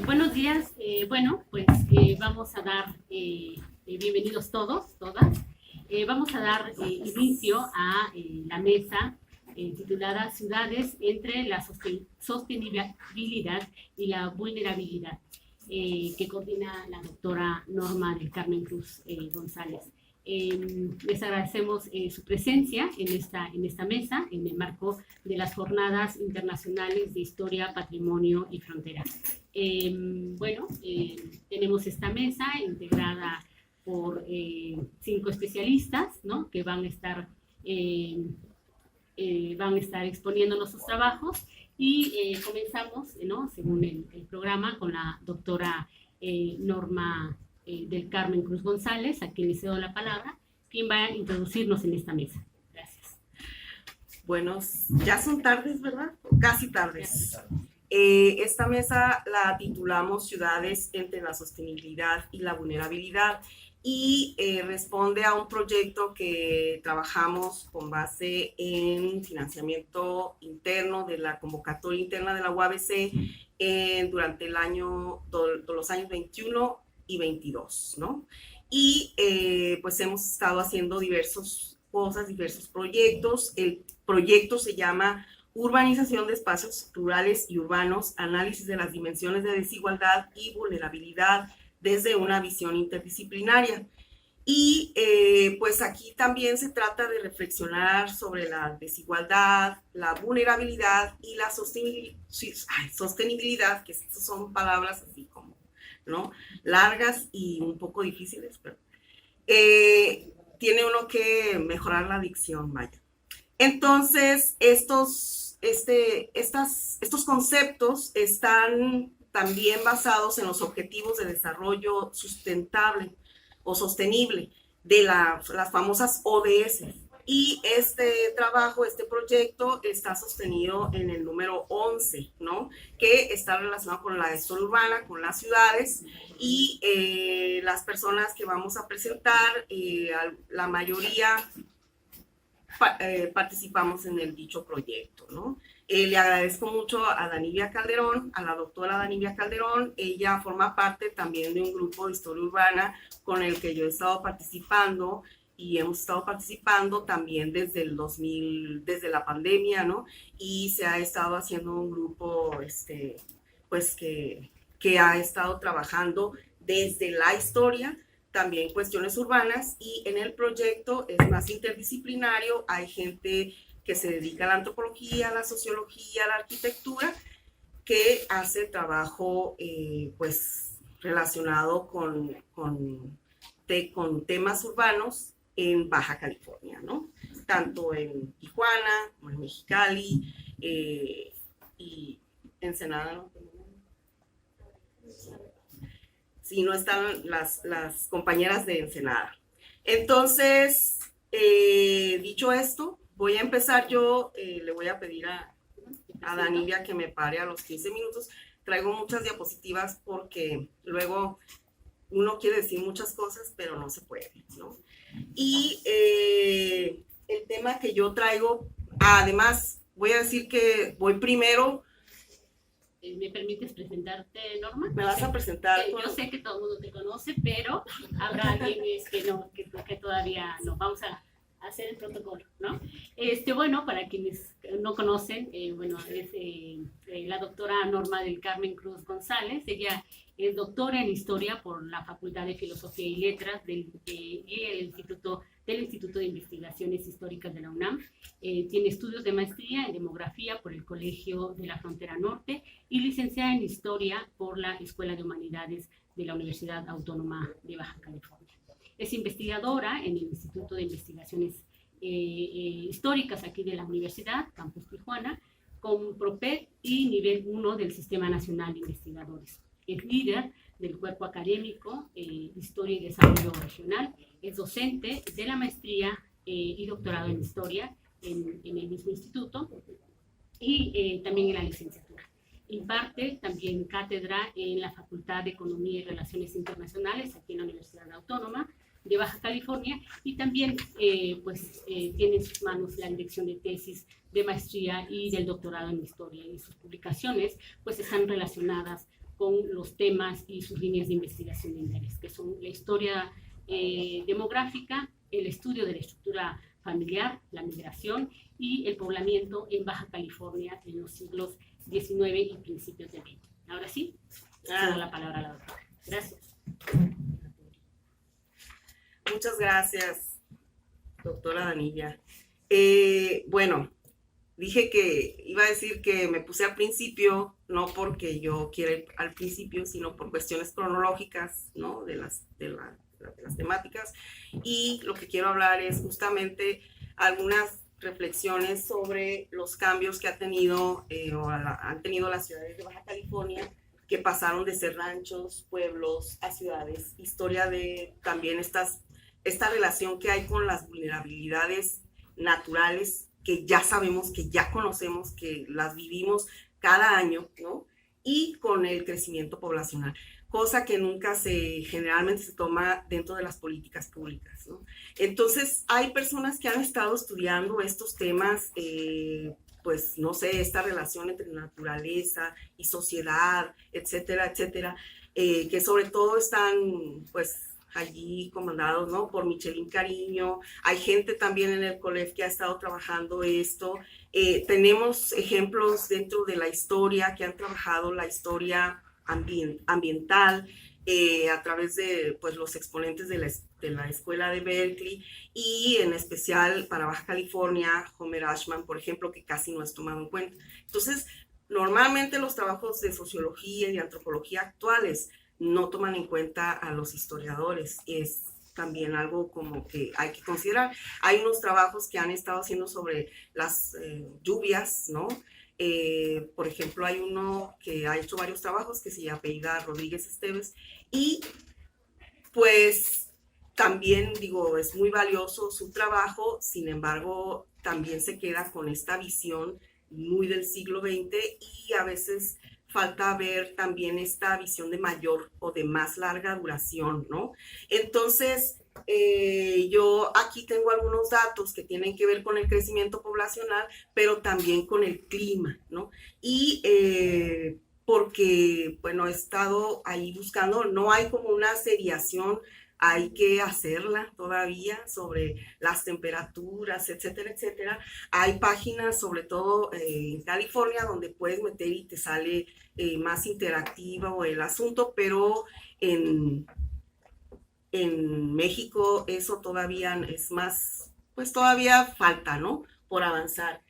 Buenos días. Vamos a dar bienvenidos todos, todas. Vamos a dar inicio a la mesa titulada Ciudades entre la sostenibilidad y la vulnerabilidad, que coordina la doctora Norma del Carmen Cruz González. Les agradecemos su presencia en esta mesa en el marco de las Jornadas Internacionales de Historia, Patrimonio y Frontera. Tenemos esta mesa integrada por 5 especialistas, ¿no?, que van a estar exponiéndonos sus trabajos y comenzamos, ¿no?, según el programa, con la doctora Norma del Carmen Cruz González, a quien le cedo la palabra, quien va a introducirnos en esta mesa. Gracias. Buenos, ya son tardes, ¿verdad? Casi tardes. Esta mesa la titulamos Ciudades entre la sostenibilidad y la vulnerabilidad y responde a un proyecto que trabajamos con base en financiamiento interno de la convocatoria interna de la UABC durante los años 21 y 22, ¿no? Y pues hemos estado haciendo diversas cosas, diversos proyectos. El proyecto se llama Urbanización de Espacios Rurales y Urbanos, análisis de las dimensiones de desigualdad y vulnerabilidad desde una visión interdisciplinaria. Y pues aquí también se trata de reflexionar sobre la desigualdad, la vulnerabilidad y la sostenibilidad, que son palabras así como, ¿no?, largas y un poco difíciles, pero tiene uno que mejorar la dicción, vaya. Entonces, estos conceptos están también basados en los objetivos de desarrollo sustentable o sostenible de las famosas ODS. Y este trabajo, este proyecto está sostenido en el número 11, ¿no?, que está relacionado con la historia urbana, con las ciudades, y las personas que vamos a presentar, la mayoría participamos en el dicho proyecto, ¿no? Le agradezco mucho a Danivia Calderón, a la doctora Danivia Calderón. Ella forma parte también de un grupo de historia urbana con el que yo he estado participando y hemos estado participando también desde el 2000, desde la pandemia, ¿no? Y se ha estado haciendo un grupo pues que ha estado trabajando desde la historia, también cuestiones urbanas, y en el proyecto es más interdisciplinario. Hay gente que se dedica a la antropología, a la sociología, a la arquitectura, que hace trabajo pues relacionado con temas urbanos en Baja California, ¿no? Tanto en Tijuana como en Mexicali y Ensenada, ¿no? Si no están las compañeras de Ensenada. Entonces, dicho esto, voy a empezar yo. Le voy a pedir a Danivia que me pare a los 15 minutos. Traigo muchas diapositivas porque luego uno quiere decir muchas cosas, pero no se puede, ¿no? Y el tema que yo traigo, además, voy a decir que voy primero. ¿Me permites presentarte, Norma? ¿Me vas a presentar? Yo sé que todo el mundo te conoce, pero habrá alguien que todavía no. Vamos a hacer el protocolo, ¿no? Para quienes no conocen, es la doctora Norma del Carmen Cruz González. Ella es doctora en Historia por la Facultad de Filosofía y Letras del Instituto de Investigaciones Históricas de la UNAM. Tiene estudios de maestría en Demografía por el Colegio de la Frontera Norte y licenciada en Historia por la Escuela de Humanidades de la Universidad Autónoma de Baja California. Es investigadora en el Instituto de Investigaciones Históricas aquí de la Universidad, Campus Tijuana, con PROPED y nivel 1 del Sistema Nacional de Investigadores. Es líder del cuerpo académico Historia y Desarrollo Regional. Es docente de la maestría y doctorado en Historia en el mismo instituto y también en la licenciatura. Imparte también cátedra en la Facultad de Economía y Relaciones Internacionales aquí en la Universidad Autónoma de Baja California, y también tiene en sus manos la dirección de tesis de maestría y del doctorado en Historia, y sus publicaciones pues están relacionadas con los temas y sus líneas de investigación de interés, que son la historia demográfica, el estudio de la estructura familiar, la migración y el poblamiento en Baja California en los siglos XIX y principios del XX. Ahora sí, cedo la palabra a la doctora. Gracias. Muchas gracias, doctora Danilla. Bueno, dije que iba a decir que me puse al principio, no porque yo quiera ir al principio, sino por cuestiones cronológicas, ¿no? de las temáticas. Y lo que quiero hablar es justamente algunas reflexiones sobre los cambios que ha tenido han tenido las ciudades de Baja California, que pasaron de ser ranchos, pueblos, a ciudades. Historia de también esta relación que hay con las vulnerabilidades naturales que ya sabemos, que ya conocemos, que las vivimos cada año, ¿no? Y con el crecimiento poblacional, cosa que nunca generalmente se toma dentro de las políticas públicas, ¿no? Entonces, hay personas que han estado estudiando estos temas, pues, no sé, esta relación entre naturaleza y sociedad, etcétera, etcétera, que sobre todo están, pues, allí comandados, ¿no? Por Michelín Cariño. Hay gente también en el COLEF que ha estado trabajando esto. Tenemos ejemplos dentro de la historia que han trabajado la historia ambiental a través de, pues, los exponentes de la escuela de Berkeley, y en especial para Baja California, Homer Ashman, por ejemplo, que casi no es tomado en cuenta. Entonces, normalmente los trabajos de sociología y de antropología actuales no toman en cuenta a los historiadores. Es también algo como que hay que considerar. Hay unos trabajos que han estado haciendo sobre las lluvias, ¿no? Por ejemplo, hay uno que ha hecho varios trabajos que se apellida Rodríguez Esteves, y pues también, digo, es muy valioso su trabajo. Sin embargo, también se queda con esta visión muy del siglo XX, y a veces falta ver también esta visión de mayor o de más larga duración, ¿no? Entonces, yo aquí tengo algunos datos que tienen que ver con el crecimiento poblacional, pero también con el clima, ¿no? Y porque, bueno, he estado ahí buscando, no hay como una seriación, hay que hacerla todavía, sobre las temperaturas, etcétera, etcétera. Hay páginas, sobre todo en California, donde puedes meter y te sale más interactivo el asunto, pero en México eso todavía es más, pues todavía falta, ¿no? Por avanzar.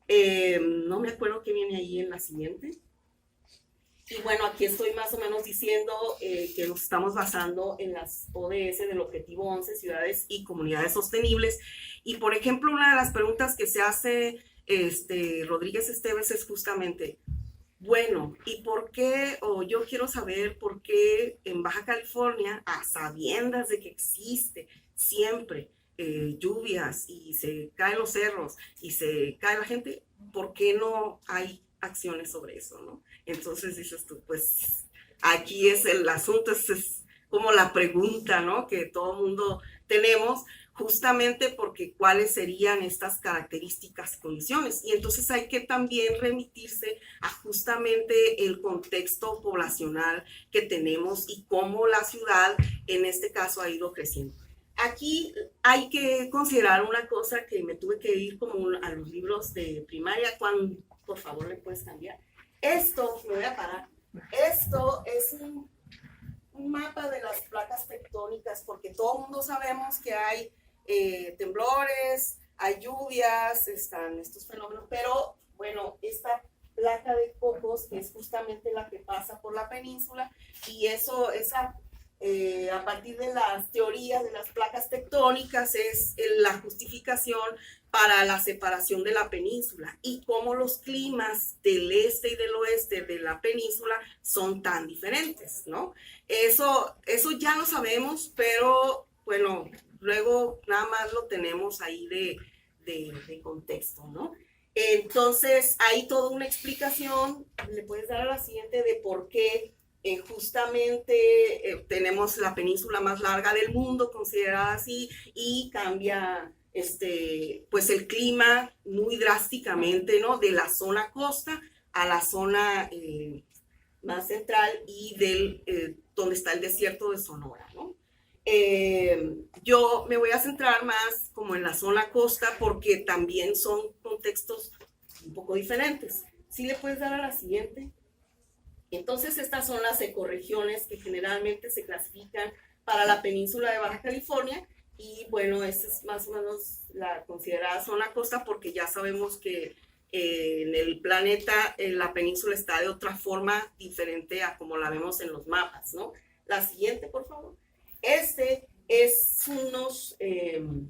No me acuerdo qué viene ahí en la siguiente. Y bueno, aquí estoy más o menos diciendo que nos estamos basando en las ODS del Objetivo 11, Ciudades y Comunidades Sostenibles. Y, por ejemplo, una de las preguntas que se hace Rodríguez Esteves es justamente, bueno, ¿y por qué? O yo quiero saber por qué en Baja California, a sabiendas de que existe siempre lluvias y se caen los cerros y se cae la gente, ¿por qué no hay acciones sobre eso, no? Entonces dices tú, pues aquí es el asunto, es como la pregunta, ¿no? Que todo mundo tenemos, justamente porque cuáles serían estas características y condiciones. Y entonces hay que también remitirse a justamente el contexto poblacional que tenemos y cómo la ciudad en este caso ha ido creciendo. Aquí hay que considerar una cosa que me tuve que ir como a los libros de primaria. Cuando, por favor, le puedes cambiar. Esto, me voy a parar. Esto es un mapa de las placas tectónicas, porque todo el mundo sabemos que hay temblores, hay lluvias, están estos fenómenos, pero bueno, esta placa de Cocos es justamente la que pasa por la península, y a partir de las teorías de las placas tectónicas es la justificación para la separación de la península y cómo los climas del este y del oeste de la península son tan diferentes, ¿no? Eso ya lo sabemos, pero bueno, luego nada más lo tenemos ahí de contexto, ¿no? Entonces hay toda una explicación, le puedes dar a la siguiente, de por qué justamente tenemos la península más larga del mundo, considerada así, y cambia pues el clima muy drásticamente, ¿no? De la zona costa a la zona más central y donde está el desierto de Sonora, ¿no? Yo me voy a centrar más como en la zona costa porque también son contextos un poco diferentes. ¿Sí le puedes dar a la siguiente? Entonces, estas son las ecorregiones que generalmente se clasifican para la península de Baja California y bueno, esta es más o menos la considerada zona costa porque ya sabemos que en el planeta la península está de otra forma diferente a como la vemos en los mapas, ¿no? La siguiente, por favor. Este es unos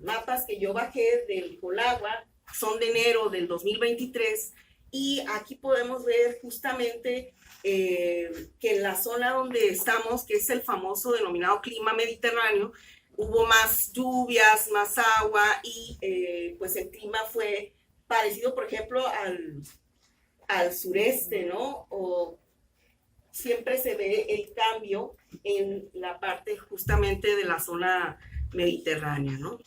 mapas que yo bajé del Colagua, son de enero del 2023 y aquí podemos ver justamente que en la zona donde estamos, que es el famoso denominado clima mediterráneo, hubo más lluvias, más agua y pues el clima fue parecido, por ejemplo, al sureste, ¿no? O siempre se ve el cambio en la parte justamente de la zona mediterránea, ¿no?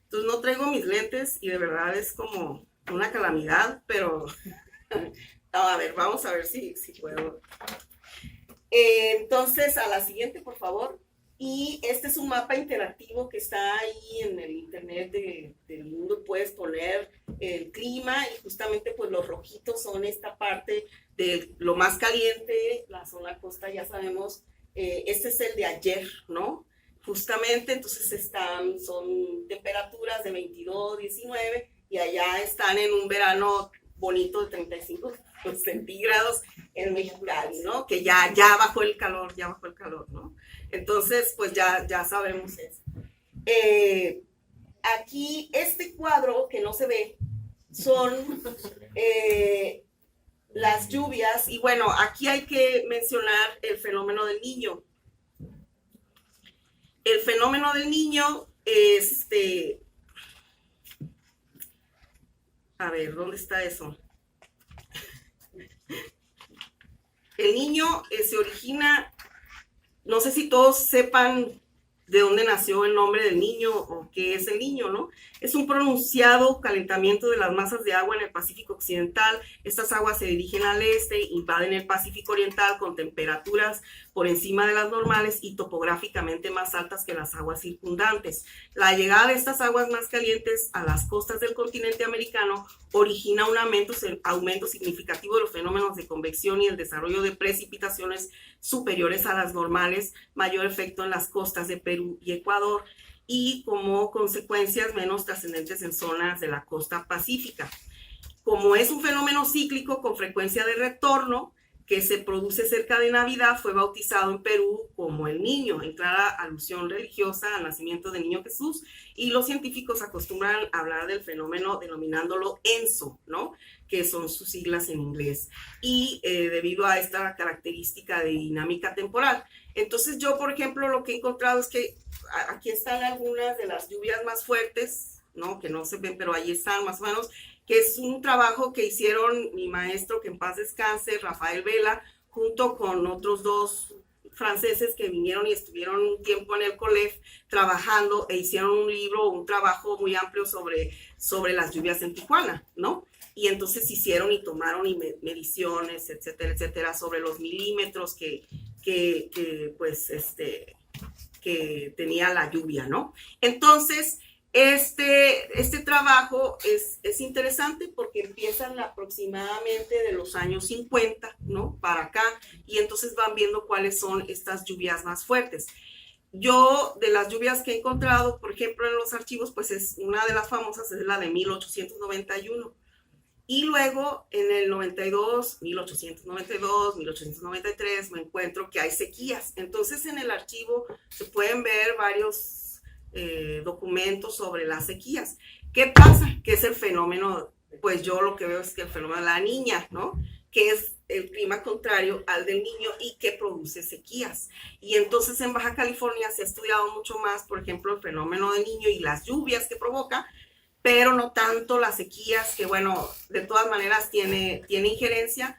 Entonces no traigo mis lentes y de verdad es como una calamidad, pero a ver, vamos a ver si puedo. Entonces, a la siguiente, por favor. Y este es un mapa interactivo que está ahí en el internet del mundo. Puedes poner el clima y justamente pues los rojitos son esta parte de lo más caliente, la zona costa, ya sabemos, este es el de ayer, ¿no? Justamente, entonces son temperaturas de 22, 19 y allá están en un verano bonito de 35 centígrados en Mexicali, ¿no? Que ya bajó el calor, ¿no? Entonces, pues ya sabemos eso. Aquí, este cuadro que no se ve, son las lluvias, y bueno, aquí hay que mencionar el fenómeno del Niño. El fenómeno del Niño, a ver, ¿dónde está eso? El Niño se origina, no sé si todos sepan de dónde nació el nombre del Niño o qué es el Niño, ¿no? Es un pronunciado calentamiento de las masas de agua en el Pacífico Occidental. Estas aguas se dirigen al este, invaden el Pacífico Oriental con temperaturas por encima de las normales y topográficamente más altas que las aguas circundantes. La llegada de estas aguas más calientes a las costas del continente americano origina un aumento significativo de los fenómenos de convección y el desarrollo de precipitaciones superiores a las normales, mayor efecto en las costas de Perú y Ecuador y como consecuencias menos trascendentes en zonas de la costa pacífica. Como es un fenómeno cíclico con frecuencia de retorno que se produce cerca de Navidad, fue bautizado en Perú como el Niño, en clara alusión religiosa al nacimiento del Niño Jesús, y los científicos acostumbran a hablar del fenómeno denominándolo ENSO, ¿no? Que son sus siglas en inglés, y debido a esta característica de dinámica temporal. Entonces yo, por ejemplo, lo que he encontrado es que aquí están algunas de las lluvias más fuertes, ¿no? Que no se ven, pero ahí están más o menos, que es un trabajo que hicieron mi maestro, que en paz descanse, Rafael Vela, junto con otros dos franceses que vinieron y estuvieron un tiempo en el COLEF trabajando e hicieron un libro, un trabajo muy amplio sobre las lluvias en Tijuana, ¿no? Y entonces hicieron y tomaron mediciones, etcétera, sobre los milímetros que tenía la lluvia, ¿no? Entonces, este trabajo es interesante porque empiezan aproximadamente de los años 50, ¿no? Para acá, y entonces van viendo cuáles son estas lluvias más fuertes. Yo, de las lluvias que he encontrado, por ejemplo, en los archivos, pues es una de las famosas, es la de 1891. Y luego, en el 1892, 1893, me encuentro que hay sequías. Entonces, en el archivo se pueden ver varios documentos sobre las sequías. ¿Qué pasa? Que es el fenómeno, pues yo lo que veo es que el fenómeno de la niña, ¿no? Que es el clima contrario al del Niño y que produce sequías. Y entonces en Baja California se ha estudiado mucho más, por ejemplo, el fenómeno del Niño y las lluvias que provoca, pero no tanto las sequías, que bueno, de todas maneras tiene injerencia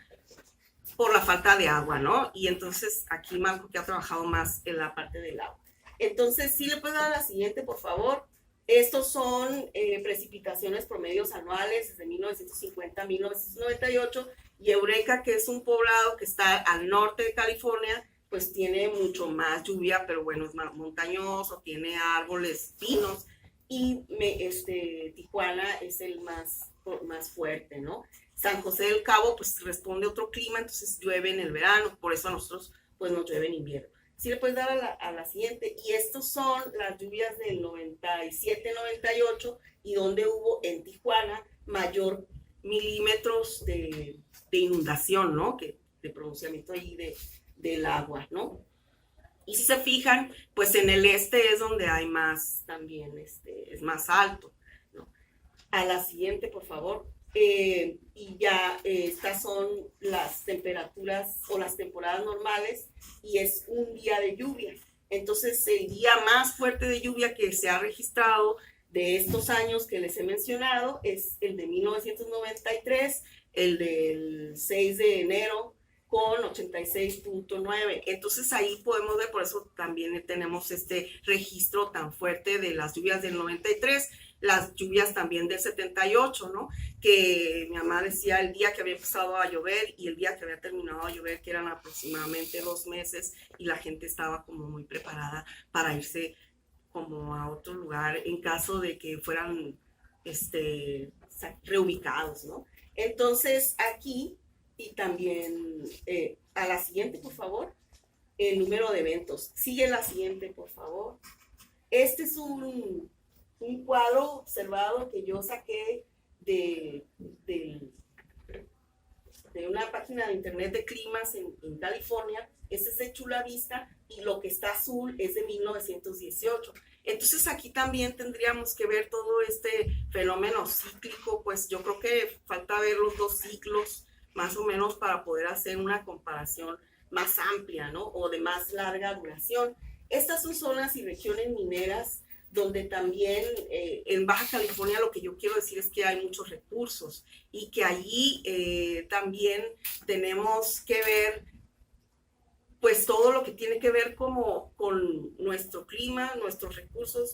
por la falta de agua, ¿no? Y entonces aquí Marco que ha trabajado más en la parte del agua. Entonces, ¿sí le puedo dar la siguiente, por favor? Estos son precipitaciones promedios anuales desde 1950 a 1998 Y Eureka, que es un poblado que está al norte de California, pues tiene mucho más lluvia, pero bueno, es más montañoso, tiene árboles, pinos, y Tijuana es el más fuerte, ¿no? San José del Cabo, pues responde a otro clima, entonces llueve en el verano, por eso a nosotros, pues nos llueve en invierno. Si le puedes dar a la siguiente, y estos son las lluvias del 97-98, y donde hubo en Tijuana mayor milímetros de inundación, ¿no? De pronunciamiento ahí del agua, ¿no? Y si se fijan, pues en el este es donde hay más también, es más alto, ¿no? A la siguiente, por favor. Y ya estas son las temperaturas o las temporadas normales y es un día de lluvia. Entonces, el día más fuerte de lluvia que se ha registrado de estos años que les he mencionado es el de 1993, el del 6 de enero con 86.9. Entonces ahí podemos ver, por eso también tenemos este registro tan fuerte de las lluvias del 93, las lluvias también del 78, ¿no? Que mi mamá decía el día que había empezado a llover y el día que había terminado de llover, que eran aproximadamente 2 meses, y la gente estaba como muy preparada para irse como a otro lugar en caso de que fueran reubicados, ¿no? Entonces aquí, y también a la siguiente, por favor, el número de eventos. Sigue la siguiente, por favor. Este es un cuadro observado que yo saqué de una página de internet de climas en California. Este es de Chula Vista y lo que está azul es de 1918. Entonces aquí también tendríamos que ver todo este fenómeno cíclico, pues yo creo que falta ver los 2 ciclos más o menos para poder hacer una comparación más amplia, ¿no? O de más larga duración. Estas son zonas y regiones mineras donde también en Baja California lo que yo quiero decir es que hay muchos recursos y que allí también tenemos que ver pues todo lo que tiene que ver como con nuestro clima, nuestros recursos,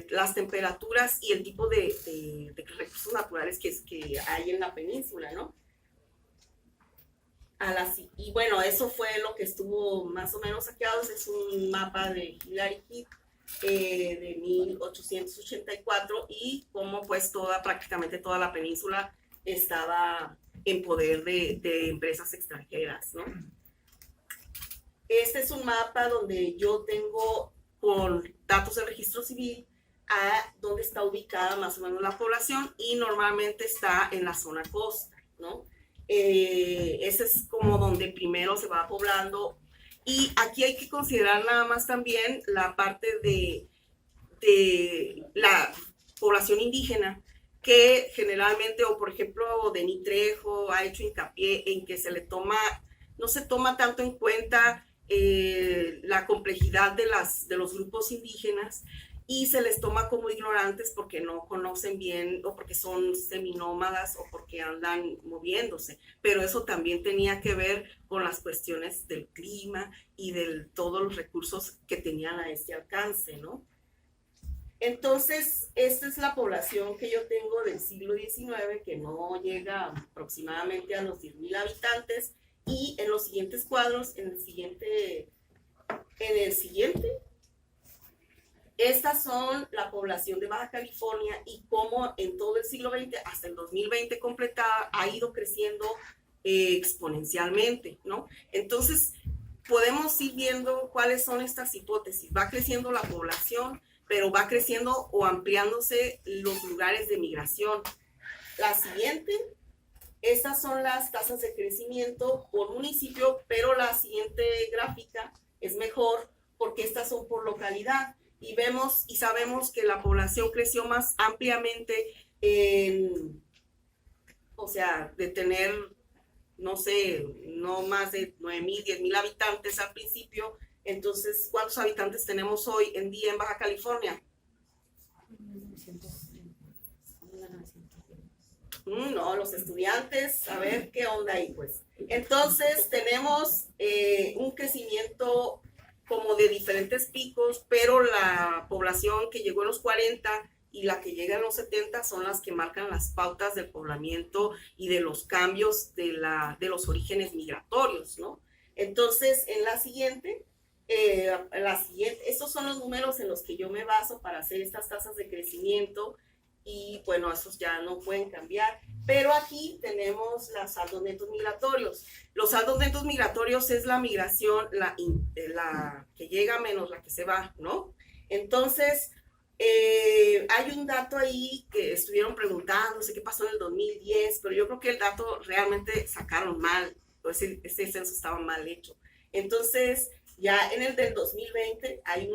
las temperaturas y el tipo de recursos naturales que hay en la península, ¿no? Y bueno, eso fue lo que estuvo más o menos saqueado. Es un mapa de Hillary Heath de 1884 y cómo pues prácticamente toda la península estaba en poder de empresas extranjeras, ¿no? Este es un mapa donde yo tengo con datos del registro civil a dónde está ubicada más o menos la población y normalmente está en la zona costa, ¿no? Ese es como donde primero se va poblando y aquí hay que considerar nada más también la parte de la población indígena que generalmente, o por ejemplo Denis Trejo ha hecho hincapié en que no se toma tanto en cuenta la complejidad de los grupos indígenas y se les toma como ignorantes porque no conocen bien o porque son seminómadas o porque andan moviéndose, pero eso también tenía que ver con las cuestiones del clima y de todos los recursos que tenían a este alcance, ¿no? Entonces, esta es la población que yo tengo del siglo XIX, que no llega aproximadamente a los 10,000 habitantes, y en los siguientes cuadros, en el siguiente, estas son la población de Baja California y cómo en todo el siglo XX, hasta el 2020 completada, ha ido creciendo exponencialmente, ¿no? Entonces, podemos ir viendo cuáles son estas hipótesis. Va creciendo la población, pero va creciendo o ampliándose los lugares de migración. La siguiente, estas son las tasas de crecimiento por municipio, pero la siguiente gráfica es mejor porque estas son por localidad. Y vemos y sabemos que la población creció más ampliamente o sea, de tener, no sé, no más de 9,000, 10,000 habitantes al principio. Entonces, ¿cuántos habitantes tenemos hoy en día en Baja California? No, los estudiantes, a ver qué onda ahí, pues. Entonces, tenemos un crecimiento como de diferentes picos, pero la población que llegó en los 40 y la que llega en los 70 son las que marcan las pautas del poblamiento y de los cambios de los orígenes migratorios, ¿no? Entonces, en la siguiente, estos son los números en los que yo me baso para hacer estas tasas de crecimiento y, bueno, esos ya no pueden cambiar. Pero aquí tenemos los saldos netos migratorios. Los saldos netos migratorios es la migración, la que llega menos la que se va, ¿no? Entonces, hay un dato ahí que estuvieron preguntando, no sé qué pasó en el 2010, pero yo creo que el dato realmente sacaron mal, pues ese censo estaba mal hecho. Entonces, ya en el del 2020 hay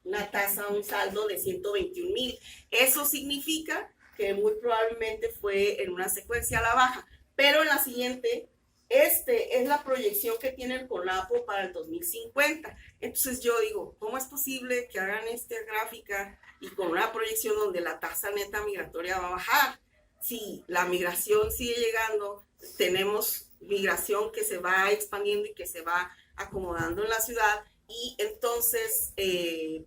una tasa, un saldo de 121,000. Eso significa que muy probablemente fue en una secuencia a la baja, pero en la siguiente, es la proyección que tiene el CONAPO para el 2050. Entonces yo digo, ¿cómo es posible que hagan esta gráfica y con una proyección donde la tasa neta migratoria va a bajar? Si la migración sigue llegando, tenemos migración que se va expandiendo y que se va acomodando en la ciudad, y entonces,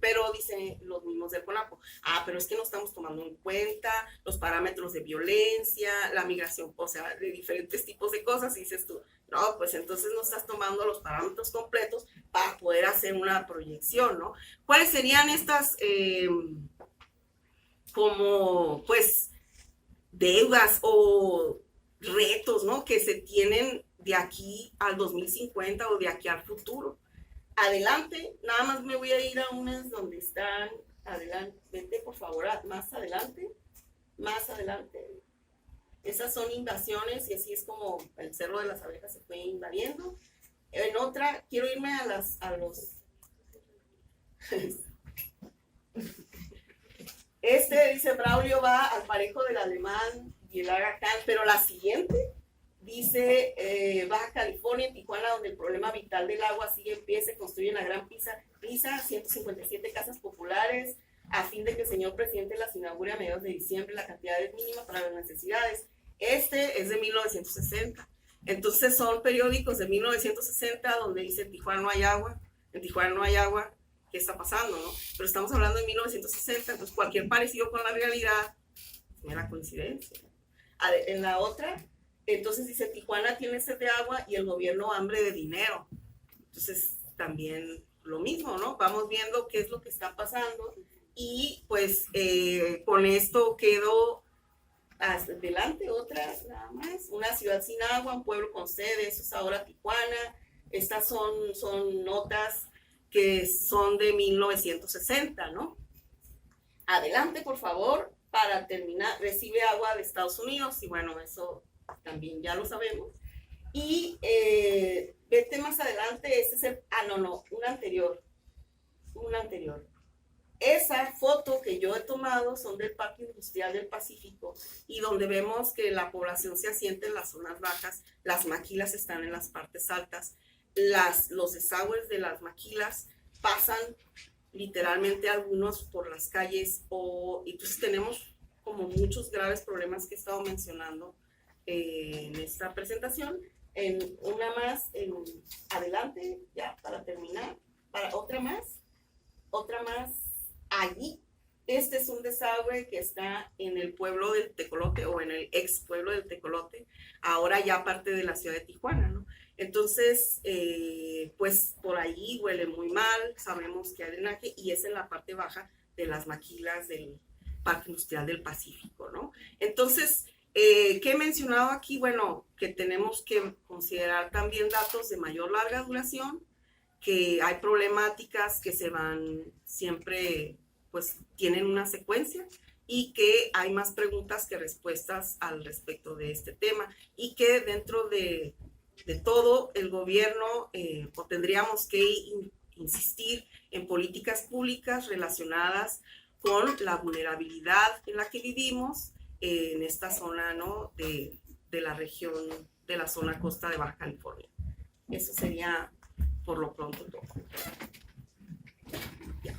pero dicen los mismos del CONAPO, pero es que no estamos tomando en cuenta los parámetros de violencia, la migración, o sea, de diferentes tipos de cosas, y dices tú, no, pues entonces no estás tomando los parámetros completos para poder hacer una proyección, ¿no? ¿Cuáles serían estas, como, pues, deudas o retos, ¿no?, que se tienen de aquí al 2050 o de aquí al futuro? Adelante, nada más me voy a ir a unas donde están, adelante, vete por favor, más adelante, esas son invasiones y así es como el Cerro de las Abejas se fue invadiendo. En otra, quiero irme a los, dice Braulio va al parejo del alemán y el Aga Khan, pero la siguiente dice Baja California, en Tijuana, donde el problema vital del agua sigue en pie, se construye la Gran Pisa, 157 casas populares, a fin de que el señor presidente las inaugure a mediados de diciembre. La cantidad es mínima para las necesidades. Este es de 1960. Entonces son periódicos de 1960 donde dice en Tijuana no hay agua, ¿qué está pasando, no? Pero estamos hablando de 1960, entonces cualquier parecido con la realidad es mera coincidencia. En la otra, entonces dice Tijuana tiene sed de agua y el gobierno hambre de dinero. Entonces también lo mismo, ¿no? Vamos viendo qué es lo que está pasando y pues con esto quedo adelante. Otra nada más, una ciudad sin agua, un pueblo con sed, eso es ahora Tijuana. Estas son notas que son de 1960, ¿no? Adelante, por favor, para terminar. Recibe agua de Estados Unidos y bueno, eso también ya lo sabemos. Y vete más adelante, este es un anterior. Esa foto que yo he tomado son del Parque Industrial del Pacífico y donde vemos que la población se asienta en las zonas bajas, las maquilas están en las partes altas, los desagües de las maquilas pasan literalmente algunos por las calles y entonces tenemos como muchos graves problemas que he estado mencionando en esta presentación. En una más, adelante, ya para terminar, otra más, allí. Este es un desagüe que está en el pueblo del Tecolote o en el ex pueblo del Tecolote, ahora ya parte de la ciudad de Tijuana, ¿no? Entonces, pues por allí huele muy mal, sabemos que hay drenaje y es en la parte baja de las maquilas del Parque Industrial del Pacífico, ¿no? Entonces, ¿qué he mencionado aquí? Bueno, que tenemos que considerar también datos de mayor larga duración, que hay problemáticas que se van siempre, pues tienen una secuencia y que hay más preguntas que respuestas al respecto de este tema y que dentro de todo el gobierno tendríamos que insistir en políticas públicas relacionadas con la vulnerabilidad en la que vivimos en esta zona, ¿no?, de la región, de la zona costa de Baja California. Eso sería por lo pronto todo. Ya.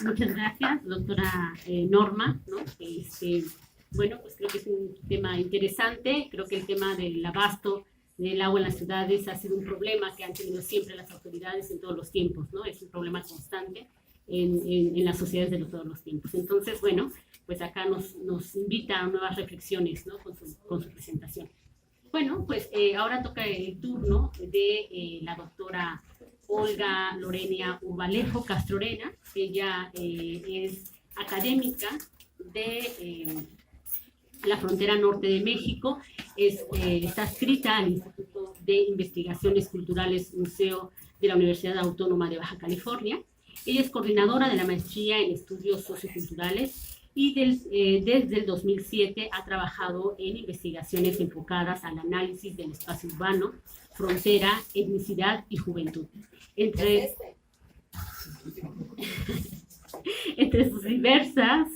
Muchas gracias, doctora Norma, ¿no? Bueno, pues creo que es un tema interesante, creo que el tema del abasto del agua en las ciudades ha sido un problema que han tenido siempre las autoridades en todos los tiempos, ¿no? Es un problema constante en las sociedades de todos los tiempos. Entonces, bueno, pues acá nos invita a nuevas reflexiones, ¿no? Con su presentación. Bueno, pues ahora toca el turno de la doctora Olga Lorena Urbalejo Castrorena. Ella es académica de la frontera norte de México, está adscrita al Instituto de Investigaciones Culturales Museo de la Universidad Autónoma de Baja California. Ella es coordinadora de la maestría en estudios socioculturales y desde el 2007 ha trabajado en investigaciones enfocadas al análisis del espacio urbano, frontera, etnicidad y juventud. Entre sus diversas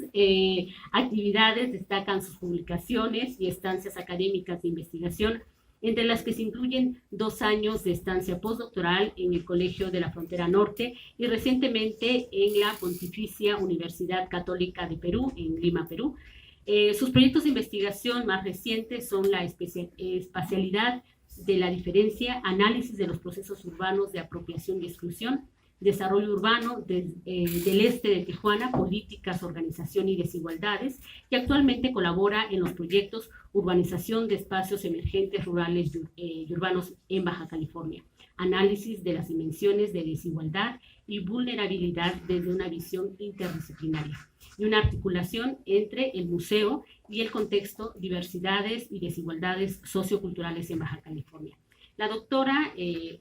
actividades destacan sus publicaciones y estancias académicas de investigación, entre las que se incluyen 2 años de estancia postdoctoral en el Colegio de la Frontera Norte y recientemente en la Pontificia Universidad Católica de Perú, en Lima, Perú. Sus proyectos de investigación más recientes son la espacialidad de la diferencia, análisis de los procesos urbanos de apropiación y exclusión, desarrollo urbano del este de Tijuana, políticas, organización y desigualdades, y actualmente colabora en los proyectos Urbanización de espacios emergentes rurales y urbanos en Baja California, análisis de las dimensiones de desigualdad y vulnerabilidad desde una visión interdisciplinaria, y una articulación entre el museo y el contexto diversidades y desigualdades socioculturales en Baja California. La doctora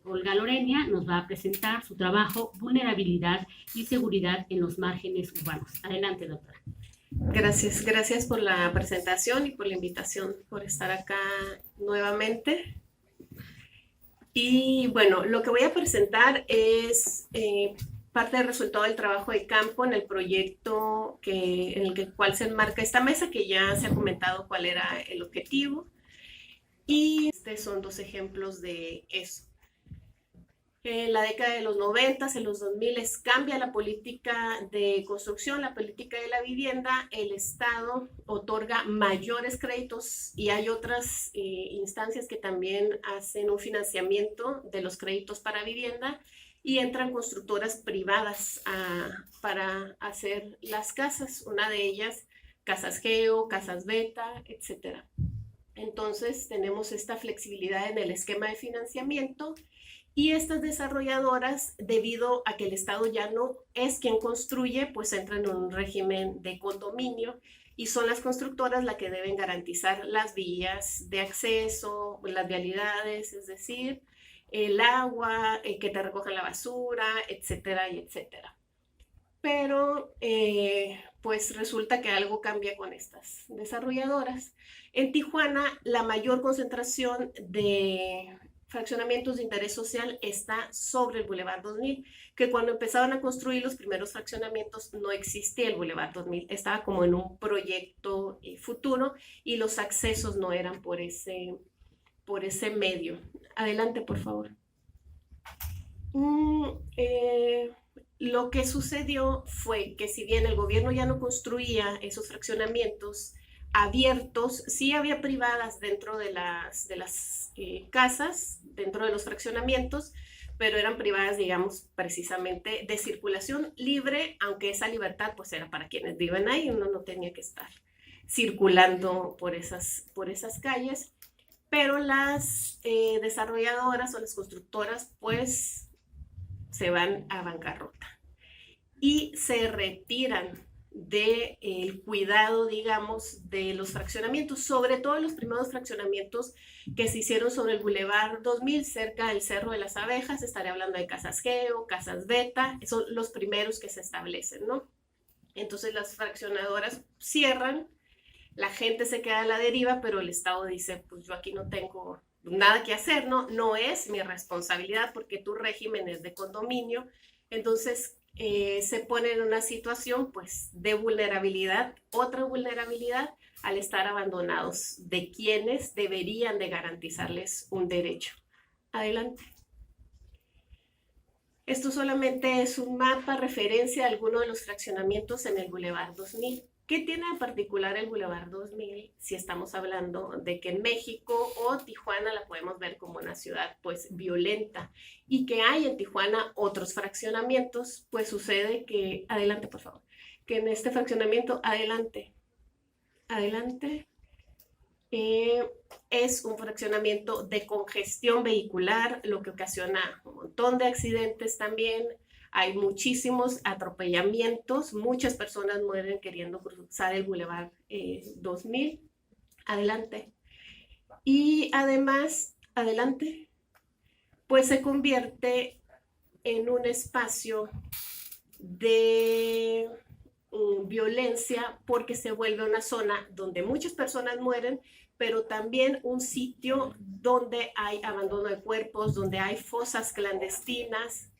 Olga Lorena nos va a presentar su trabajo Vulnerabilidad y Seguridad en los Márgenes Urbanos. Adelante, doctora. Gracias por la presentación y por la invitación, por estar acá nuevamente. Y bueno, lo que voy a presentar es parte del resultado del trabajo de campo en el proyecto en el cual se enmarca esta mesa, que ya se ha comentado cuál era el objetivo. Y estos son 2 ejemplos de eso. En la década de los 90, en los 2000, cambia la política de construcción, la política de la vivienda, el Estado otorga mayores créditos y hay otras instancias que también hacen un financiamiento de los créditos para vivienda y entran constructoras privadas para hacer las casas, una de ellas Casas Geo, Casas Beta, etc. Entonces tenemos esta flexibilidad en el esquema de financiamiento y estas desarrolladoras, debido a que el Estado ya no es quien construye, pues entran en un régimen de condominio y son las constructoras las que deben garantizar las vías de acceso, las vialidades, es decir, el agua, que te recojan la basura, etcétera, y etcétera. Pero pues resulta que algo cambia con estas desarrolladoras. En Tijuana, la mayor concentración de fraccionamientos de interés social está sobre el Boulevard 2000, que cuando empezaron a construir los primeros fraccionamientos no existía el Boulevard 2000, estaba como en un proyecto futuro y los accesos no eran por ese medio. Adelante, por favor. Lo que sucedió fue que si bien el gobierno ya no construía esos fraccionamientos abiertos, sí había privadas dentro de las casas, dentro de los fraccionamientos, pero eran privadas, digamos, precisamente de circulación libre, aunque esa libertad pues era para quienes viven ahí, uno no tenía que estar circulando por esas calles, pero las desarrolladoras o las constructoras pues se van a bancarrota y se retiran del cuidado, digamos, de los fraccionamientos, sobre todo los primeros fraccionamientos que se hicieron sobre el Boulevard 2000, cerca del Cerro de las Abejas. Estaré hablando de Casas Geo, Casas Beta, son los primeros que se establecen, ¿no? Entonces las fraccionadoras cierran, la gente se queda a la deriva, pero el Estado dice, pues yo aquí no tengo nada que hacer, ¿no? No es mi responsabilidad porque tu régimen es de condominio. Entonces se pone en una situación pues de vulnerabilidad, otra vulnerabilidad al estar abandonados de quienes deberían de garantizarles un derecho. Adelante. Esto solamente es un mapa referencia a alguno de los fraccionamientos en el Boulevard 2000. ¿Qué tiene de particular el Boulevard 2000 si estamos hablando de que en México o Tijuana la podemos ver como una ciudad pues violenta y que hay en Tijuana otros fraccionamientos? Pues sucede que, adelante por favor, que en este fraccionamiento, adelante, es un fraccionamiento de congestión vehicular, lo que ocasiona un montón de accidentes también. Hay muchísimos atropellamientos, muchas personas mueren queriendo cruzar el Boulevard 2000. Adelante. Y además, adelante, pues se convierte en un espacio de violencia porque se vuelve una zona donde muchas personas mueren, pero también un sitio donde hay abandono de cuerpos, donde hay fosas clandestinas.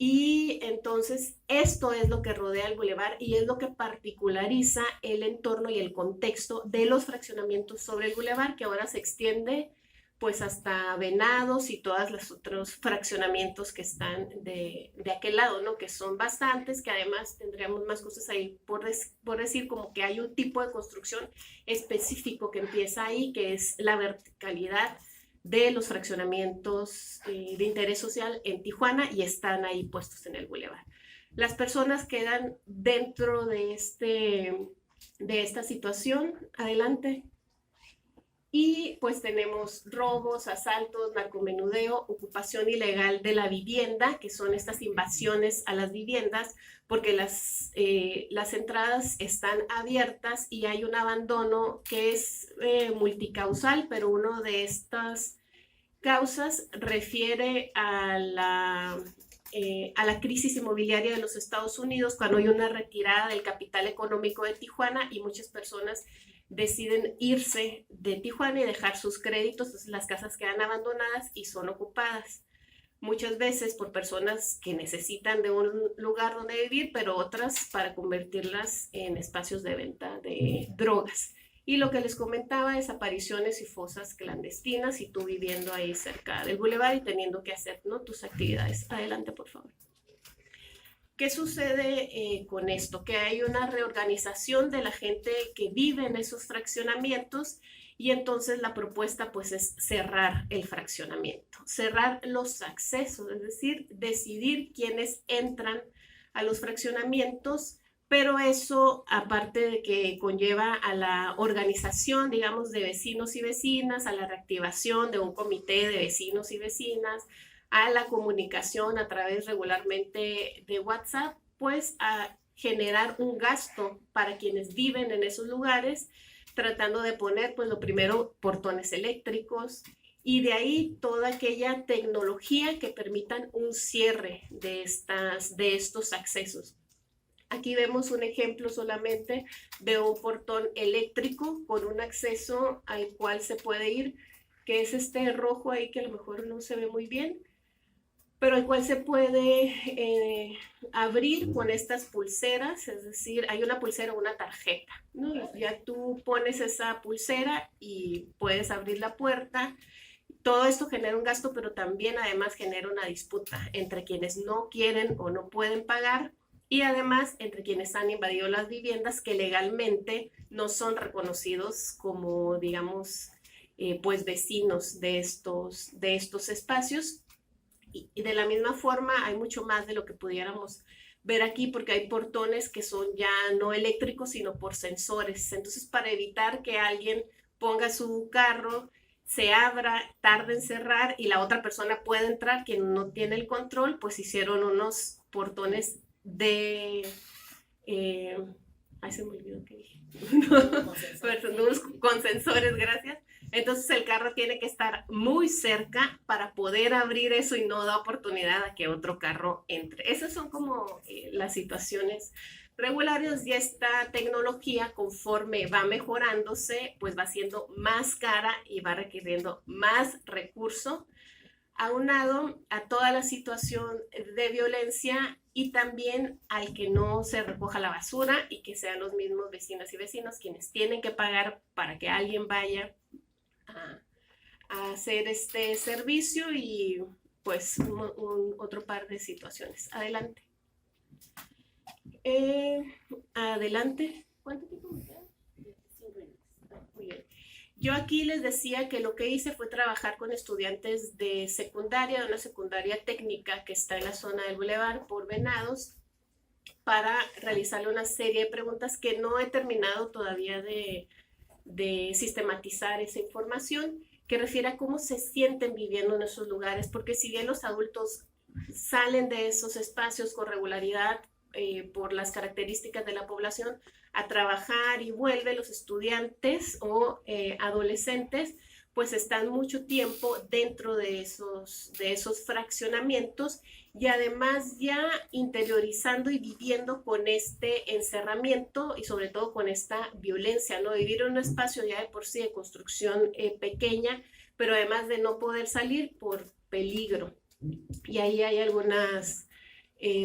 Y entonces esto es lo que rodea el bulevar y es lo que particulariza el entorno y el contexto de los fraccionamientos sobre el bulevar, que ahora se extiende pues hasta Venados y todos los otros fraccionamientos que están de aquel lado, ¿no? Que son bastantes, que además tendríamos más cosas ahí por decir, como que hay un tipo de construcción específico que empieza ahí, que es la verticalidad de los fraccionamientos de interés social en Tijuana y están ahí puestos en el bulevar. Las personas quedan dentro de esta situación. Adelante. Y pues tenemos robos, asaltos, narcomenudeo, ocupación ilegal de la vivienda, que son estas invasiones a las viviendas, porque las entradas están abiertas y hay un abandono que es multicausal, pero una de estas causas refiere a la crisis inmobiliaria de los Estados Unidos, cuando hay una retirada del capital económico de Tijuana y muchas personas deciden irse de Tijuana y dejar sus créditos, entonces las casas quedan abandonadas y son ocupadas. Muchas veces por personas que necesitan de un lugar donde vivir, pero otras para convertirlas en espacios de venta de drogas. Y lo que les comentaba, desapariciones y fosas clandestinas, y tú viviendo ahí cerca del bulevar y teniendo que hacer, ¿no?, tus actividades. Adelante, por favor. ¿Qué sucede con esto? Que hay una reorganización de la gente que vive en esos fraccionamientos y entonces la propuesta pues es cerrar el fraccionamiento, cerrar los accesos, es decir, decidir quiénes entran a los fraccionamientos, pero eso aparte de que conlleva a la organización, digamos, de vecinos y vecinas, a la reactivación de un comité de vecinos y vecinas, a la comunicación a través regularmente de WhatsApp, pues a generar un gasto para quienes viven en esos lugares, tratando de poner, pues lo primero, portones eléctricos y de ahí toda aquella tecnología que permitan un cierre de estos accesos. Aquí vemos un ejemplo solamente de un portón eléctrico con un acceso al cual se puede ir, que es este rojo ahí que a lo mejor no se ve muy bien, pero el cual se puede abrir con estas pulseras, es decir, hay una pulsera o una tarjeta, ¿no? Ya tú pones esa pulsera y puedes abrir la puerta. Todo esto genera un gasto, pero también además genera una disputa entre quienes no quieren o no pueden pagar y además entre quienes han invadido las viviendas que legalmente no son reconocidos como, digamos, pues vecinos de estos espacios. Y de la misma forma hay mucho más de lo que pudiéramos ver aquí porque hay portones que son ya no eléctricos sino por sensores. Entonces para evitar que alguien ponga su carro, se abra, tarde en cerrar y la otra persona pueda entrar, quien no tiene el control, pues hicieron unos portones ay, se me olvidó que dije. Con sensores, gracias. Entonces el carro tiene que estar muy cerca para poder abrir eso y no da oportunidad a que otro carro entre. Esas son como las situaciones regulares y esta tecnología conforme va mejorándose pues va siendo más cara y va requiriendo más recurso aunado a toda la situación de violencia y también al que no se recoja la basura y que sean los mismos vecinos y vecinos quienes tienen que pagar para que alguien vaya a hacer este servicio y pues otro par de situaciones. Adelante. Adelante. ¿Cuánto tiempo me queda? 5 minutos. Muy bien. Yo aquí les decía que lo que hice fue trabajar con estudiantes de secundaria, de una secundaria técnica que está en la zona del Boulevard por Venados, para realizarle una serie de preguntas que no he terminado todavía de sistematizar esa información, que refiere a cómo se sienten viviendo en esos lugares, porque si bien los adultos salen de esos espacios con regularidad por las características de la población a trabajar y vuelven, los estudiantes o adolescentes pues están mucho tiempo dentro de esos fraccionamientos y además ya interiorizando y viviendo con este encerramiento y sobre todo con esta violencia, ¿no? Vivir en un espacio ya de por sí de construcción pequeña, pero además de no poder salir por peligro. Y ahí hay algunas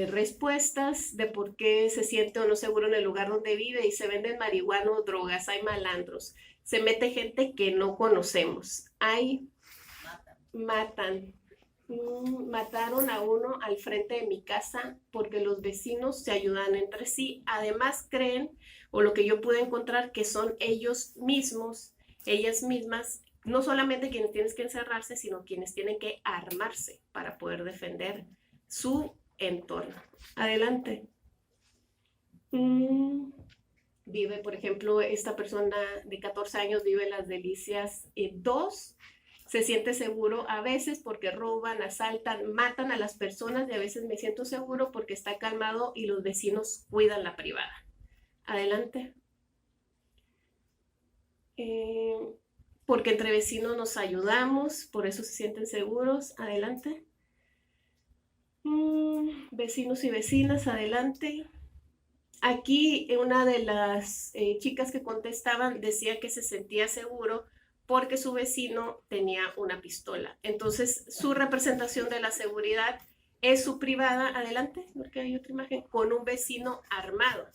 respuestas de por qué se siente o no seguro en el lugar donde vive, y se venden marihuana o drogas, hay malandros, se mete gente que no conocemos, mataron a uno al frente de mi casa porque los vecinos se ayudan entre sí, además creen, o lo que yo pude encontrar, que son ellos mismos, ellas mismas, no solamente quienes tienen que encerrarse, sino quienes tienen que armarse para poder defender su entorno. Adelante. Vive, por ejemplo, esta persona de 14 años vive en Las Delicias 2, se siente seguro a veces porque roban, asaltan, matan a las personas, y a veces me siento seguro porque está calmado y los vecinos cuidan la privada. Adelante. Porque entre vecinos nos ayudamos, por eso se sienten seguros. Adelante. Vecinos y vecinas, adelante. Aquí una de las chicas que contestaban decía que se sentía seguro porque su vecino tenía una pistola. Entonces, su representación de la seguridad es su privada, adelante, porque hay otra imagen, con un vecino armado.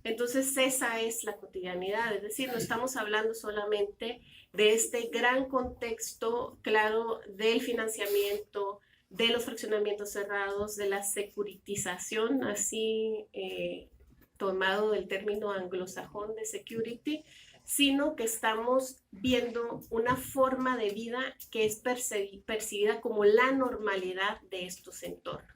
Entonces, esa es la cotidianidad, es decir, no estamos hablando solamente de este gran contexto, claro, del financiamiento, de los fraccionamientos cerrados, de la securitización, así tomado del término anglosajón de security, sino que estamos viendo una forma de vida que es percibida como la normalidad de estos entornos.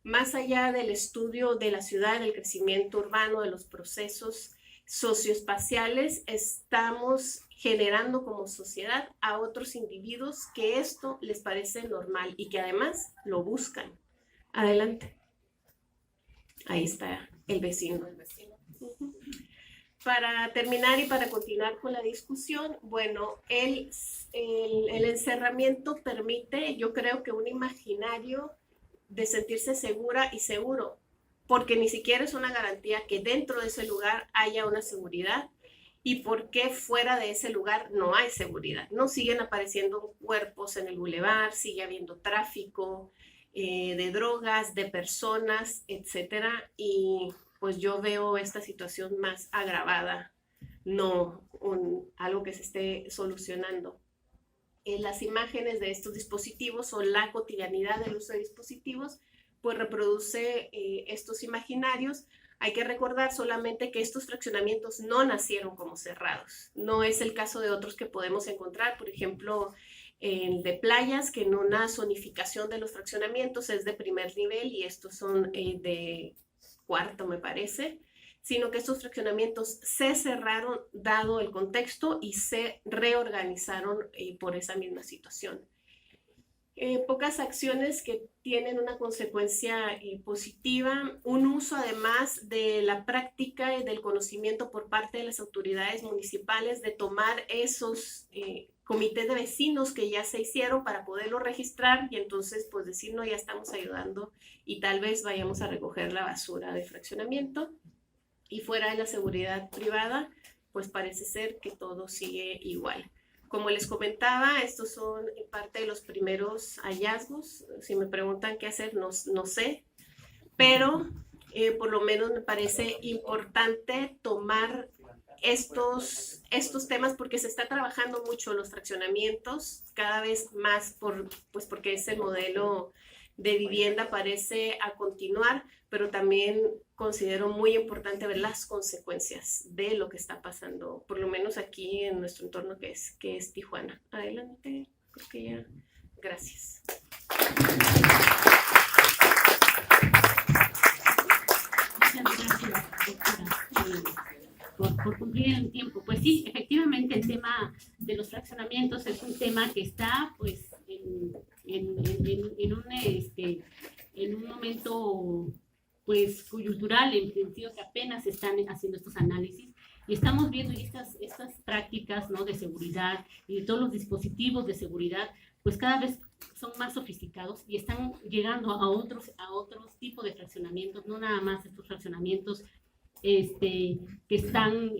Más allá del estudio de la ciudad, del crecimiento urbano, de los procesos socioespaciales, estamos generando como sociedad a otros individuos que esto les parece normal y que además lo buscan. Adelante. Ahí está el vecino. Para terminar y para continuar con la discusión, bueno, el encerramiento permite, yo creo que un imaginario de sentirse segura y seguro, porque ni siquiera es una garantía que dentro de ese lugar haya una seguridad, y porque fuera de ese lugar no hay seguridad. No siguen apareciendo cuerpos en el bulevar, sigue habiendo tráfico de drogas, de personas, etcétera, y pues yo veo esta situación más agravada, no algo que se esté solucionando. Las imágenes de estos dispositivos o la cotidianidad del uso de dispositivos pues reproduce estos imaginarios. Hay que recordar solamente que estos fraccionamientos no nacieron como cerrados. No es el caso de otros que podemos encontrar, por ejemplo, de playas, que en una zonificación de los fraccionamientos es de primer nivel y estos son de cuarto, me parece, sino que estos fraccionamientos se cerraron dado el contexto y se reorganizaron por esa misma situación. Pocas acciones que tienen una consecuencia positiva, un uso además de la práctica y del conocimiento por parte de las autoridades municipales de tomar esos comités de vecinos que ya se hicieron para poderlo registrar y entonces pues decir no, ya estamos ayudando y tal vez vayamos a recoger la basura de fraccionamiento. Y fuera de la seguridad privada, pues parece ser que todo sigue igual. Como les comentaba, estos son parte de los primeros hallazgos. Si me preguntan qué hacer, no sé, pero por lo menos me parece importante tomar estos temas porque se está trabajando mucho los fraccionamientos, cada vez más pues porque es el modelo de vivienda parece a continuar, pero también considero muy importante ver las consecuencias de lo que está pasando, por lo menos aquí en nuestro entorno que es Tijuana. Adelante, creo que ya. Gracias. Muchas gracias, doctora, por cumplir el tiempo. Pues sí, efectivamente el tema de los fraccionamientos es un tema que está pues en un momento pues coyuntural, en el sentido que apenas están haciendo estos análisis y estamos viendo estas prácticas, ¿no?, de seguridad y de todos los dispositivos de seguridad, pues cada vez son más sofisticados y están llegando a otros tipos de fraccionamientos, no nada más estos fraccionamientos que están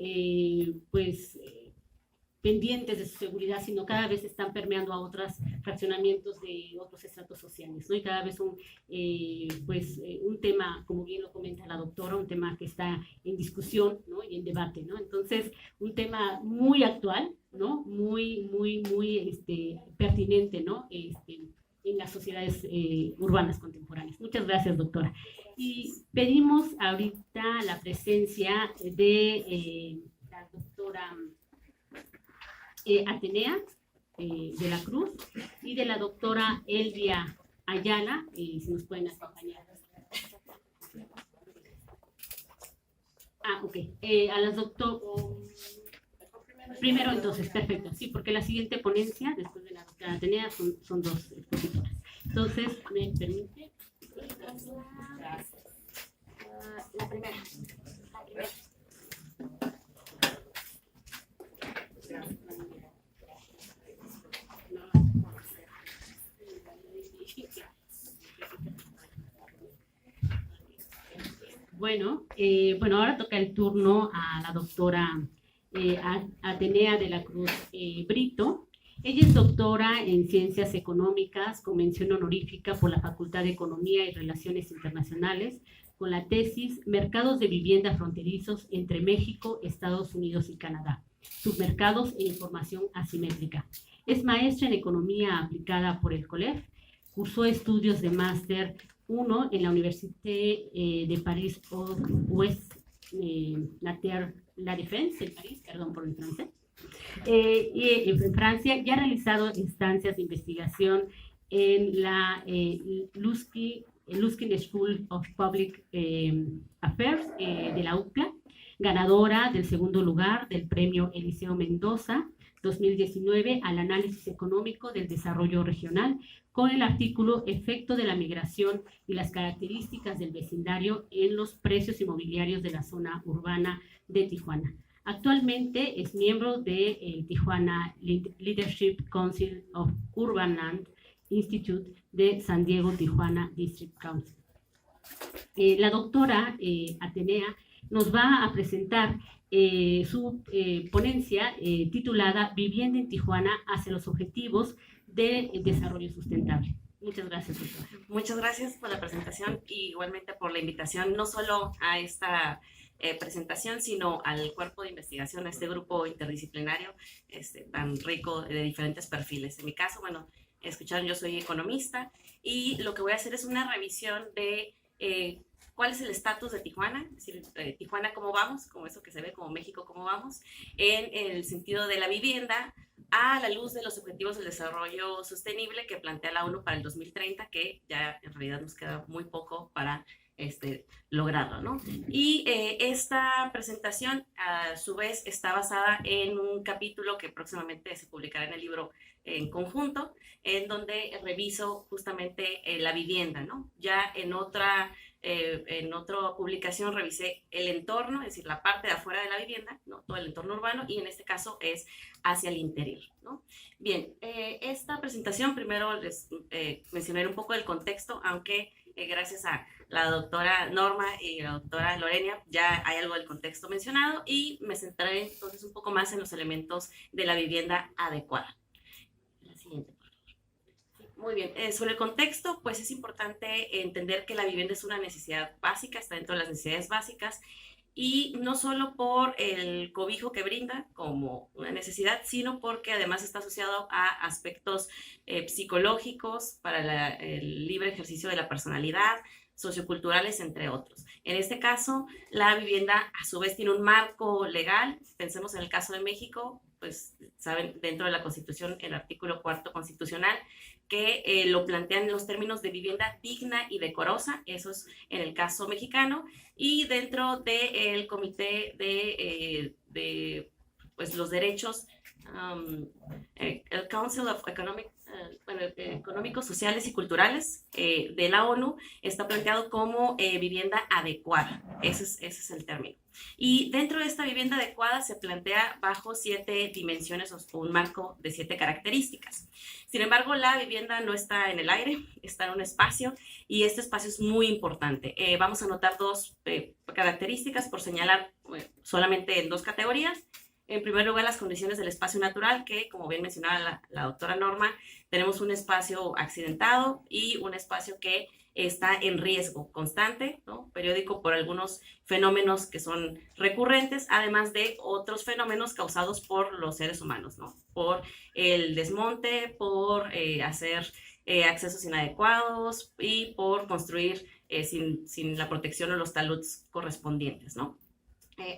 pendientes de su seguridad, sino cada vez están permeando a otros fraccionamientos de otros estratos sociales, ¿no? Y cada vez son un tema, como bien lo comenta la doctora, un tema que está en discusión, ¿no?, y en debate, ¿no? Entonces, un tema muy actual, ¿no?, muy pertinente, ¿no?, en las sociedades urbanas contemporáneas. Muchas gracias, doctora. Y pedimos ahorita la presencia de la doctora Atenea de la Cruz y de la doctora Elvia Ayala, si nos pueden acompañar. Ok. A las doctoras. Primero, entonces, perfecto. Sí, porque la siguiente ponencia, después de la doctora Atenea, son dos expositoras. Entonces, ¿me permite? La primera. Bueno, ahora toca el turno a la doctora Atenea de la Cruz Brito. Ella es doctora en Ciencias Económicas con mención honorífica por la Facultad de Economía y Relaciones Internacionales, con la tesis Mercados de Vivienda Fronterizos entre México, Estados Unidos y Canadá, submercados en información asimétrica. Es maestra en Economía Aplicada por el COLEF, cursó estudios de máster 1 en la Université de París Ouest La Défense, en París, perdón por el francés, y en Francia, y ha realizado instancias de investigación en la Luskin School of Public Affairs de la UCLA, ganadora del segundo lugar del premio Eliseo Mendoza 2019 al análisis económico del desarrollo regional, con el artículo Efecto de la migración y las características del vecindario en los precios inmobiliarios de la zona urbana de Tijuana. Actualmente es miembro de Tijuana Leadership Council of Urban Land Institute de San Diego, Tijuana District Council. La doctora Atenea nos va a presentar su ponencia titulada Vivienda en Tijuana hacia los objetivos de desarrollo sustentable. Muchas gracias, doctora. Muchas gracias por la presentación y igualmente por la invitación, no solo a esta presentación, sino al cuerpo de investigación, a este grupo interdisciplinario tan rico de diferentes perfiles. En mi caso, bueno, escucharon, yo soy economista y lo que voy a hacer es una revisión de cuál es el estatus de Tijuana, es decir, Tijuana cómo vamos, como eso que se ve como México cómo vamos, en el sentido de la vivienda, a la luz de los objetivos del desarrollo sostenible que plantea la ONU para el 2030, que ya en realidad nos queda muy poco para lograrlo, ¿no? Y esta presentación, a su vez, está basada en un capítulo que próximamente se publicará en el libro en conjunto, en donde reviso justamente la vivienda, ¿no? Ya en otra publicación revisé el entorno, es decir, la parte de afuera de la vivienda, ¿no?, todo el entorno urbano, y en este caso es hacia el interior, ¿no? Bien, esta presentación primero les mencionaré un poco del contexto, aunque gracias a la doctora Norma y la doctora Lorena ya hay algo del contexto mencionado, y me centraré entonces un poco más en los elementos de la vivienda adecuada. La siguiente, por favor. Muy bien, sobre el contexto, pues es importante entender que la vivienda es una necesidad básica, está dentro de las necesidades básicas, y no solo por el cobijo que brinda como una necesidad, sino porque además está asociado a aspectos psicológicos para el libre ejercicio de la personalidad, socioculturales, entre otros. En este caso, la vivienda a su vez tiene un marco legal. Pensemos en el caso de México, pues saben, dentro de la Constitución, el artículo 4 constitucional, que lo plantean en los términos de vivienda digna y decorosa, eso es en el caso mexicano, y dentro del Comité de pues, los derechos, el Council of Económicos, Sociales y Culturales de la ONU, está planteado como vivienda adecuada, ese es el término. Y dentro de esta vivienda adecuada se plantea bajo 7 dimensiones o un marco de 7 características. Sin embargo, la vivienda no está en el aire, está en un espacio, y este espacio es muy importante. Vamos a notar 2 características por señalar solamente en 2 categorías. En primer lugar, las condiciones del espacio natural, que como bien mencionaba la doctora Norma, tenemos un espacio accidentado y un espacio que está en riesgo constante, ¿no? Periódico, por algunos fenómenos que son recurrentes, además de otros fenómenos causados por los seres humanos, ¿no? Por el desmonte, por hacer accesos inadecuados y por construir sin la protección o los taludes correspondientes, ¿no?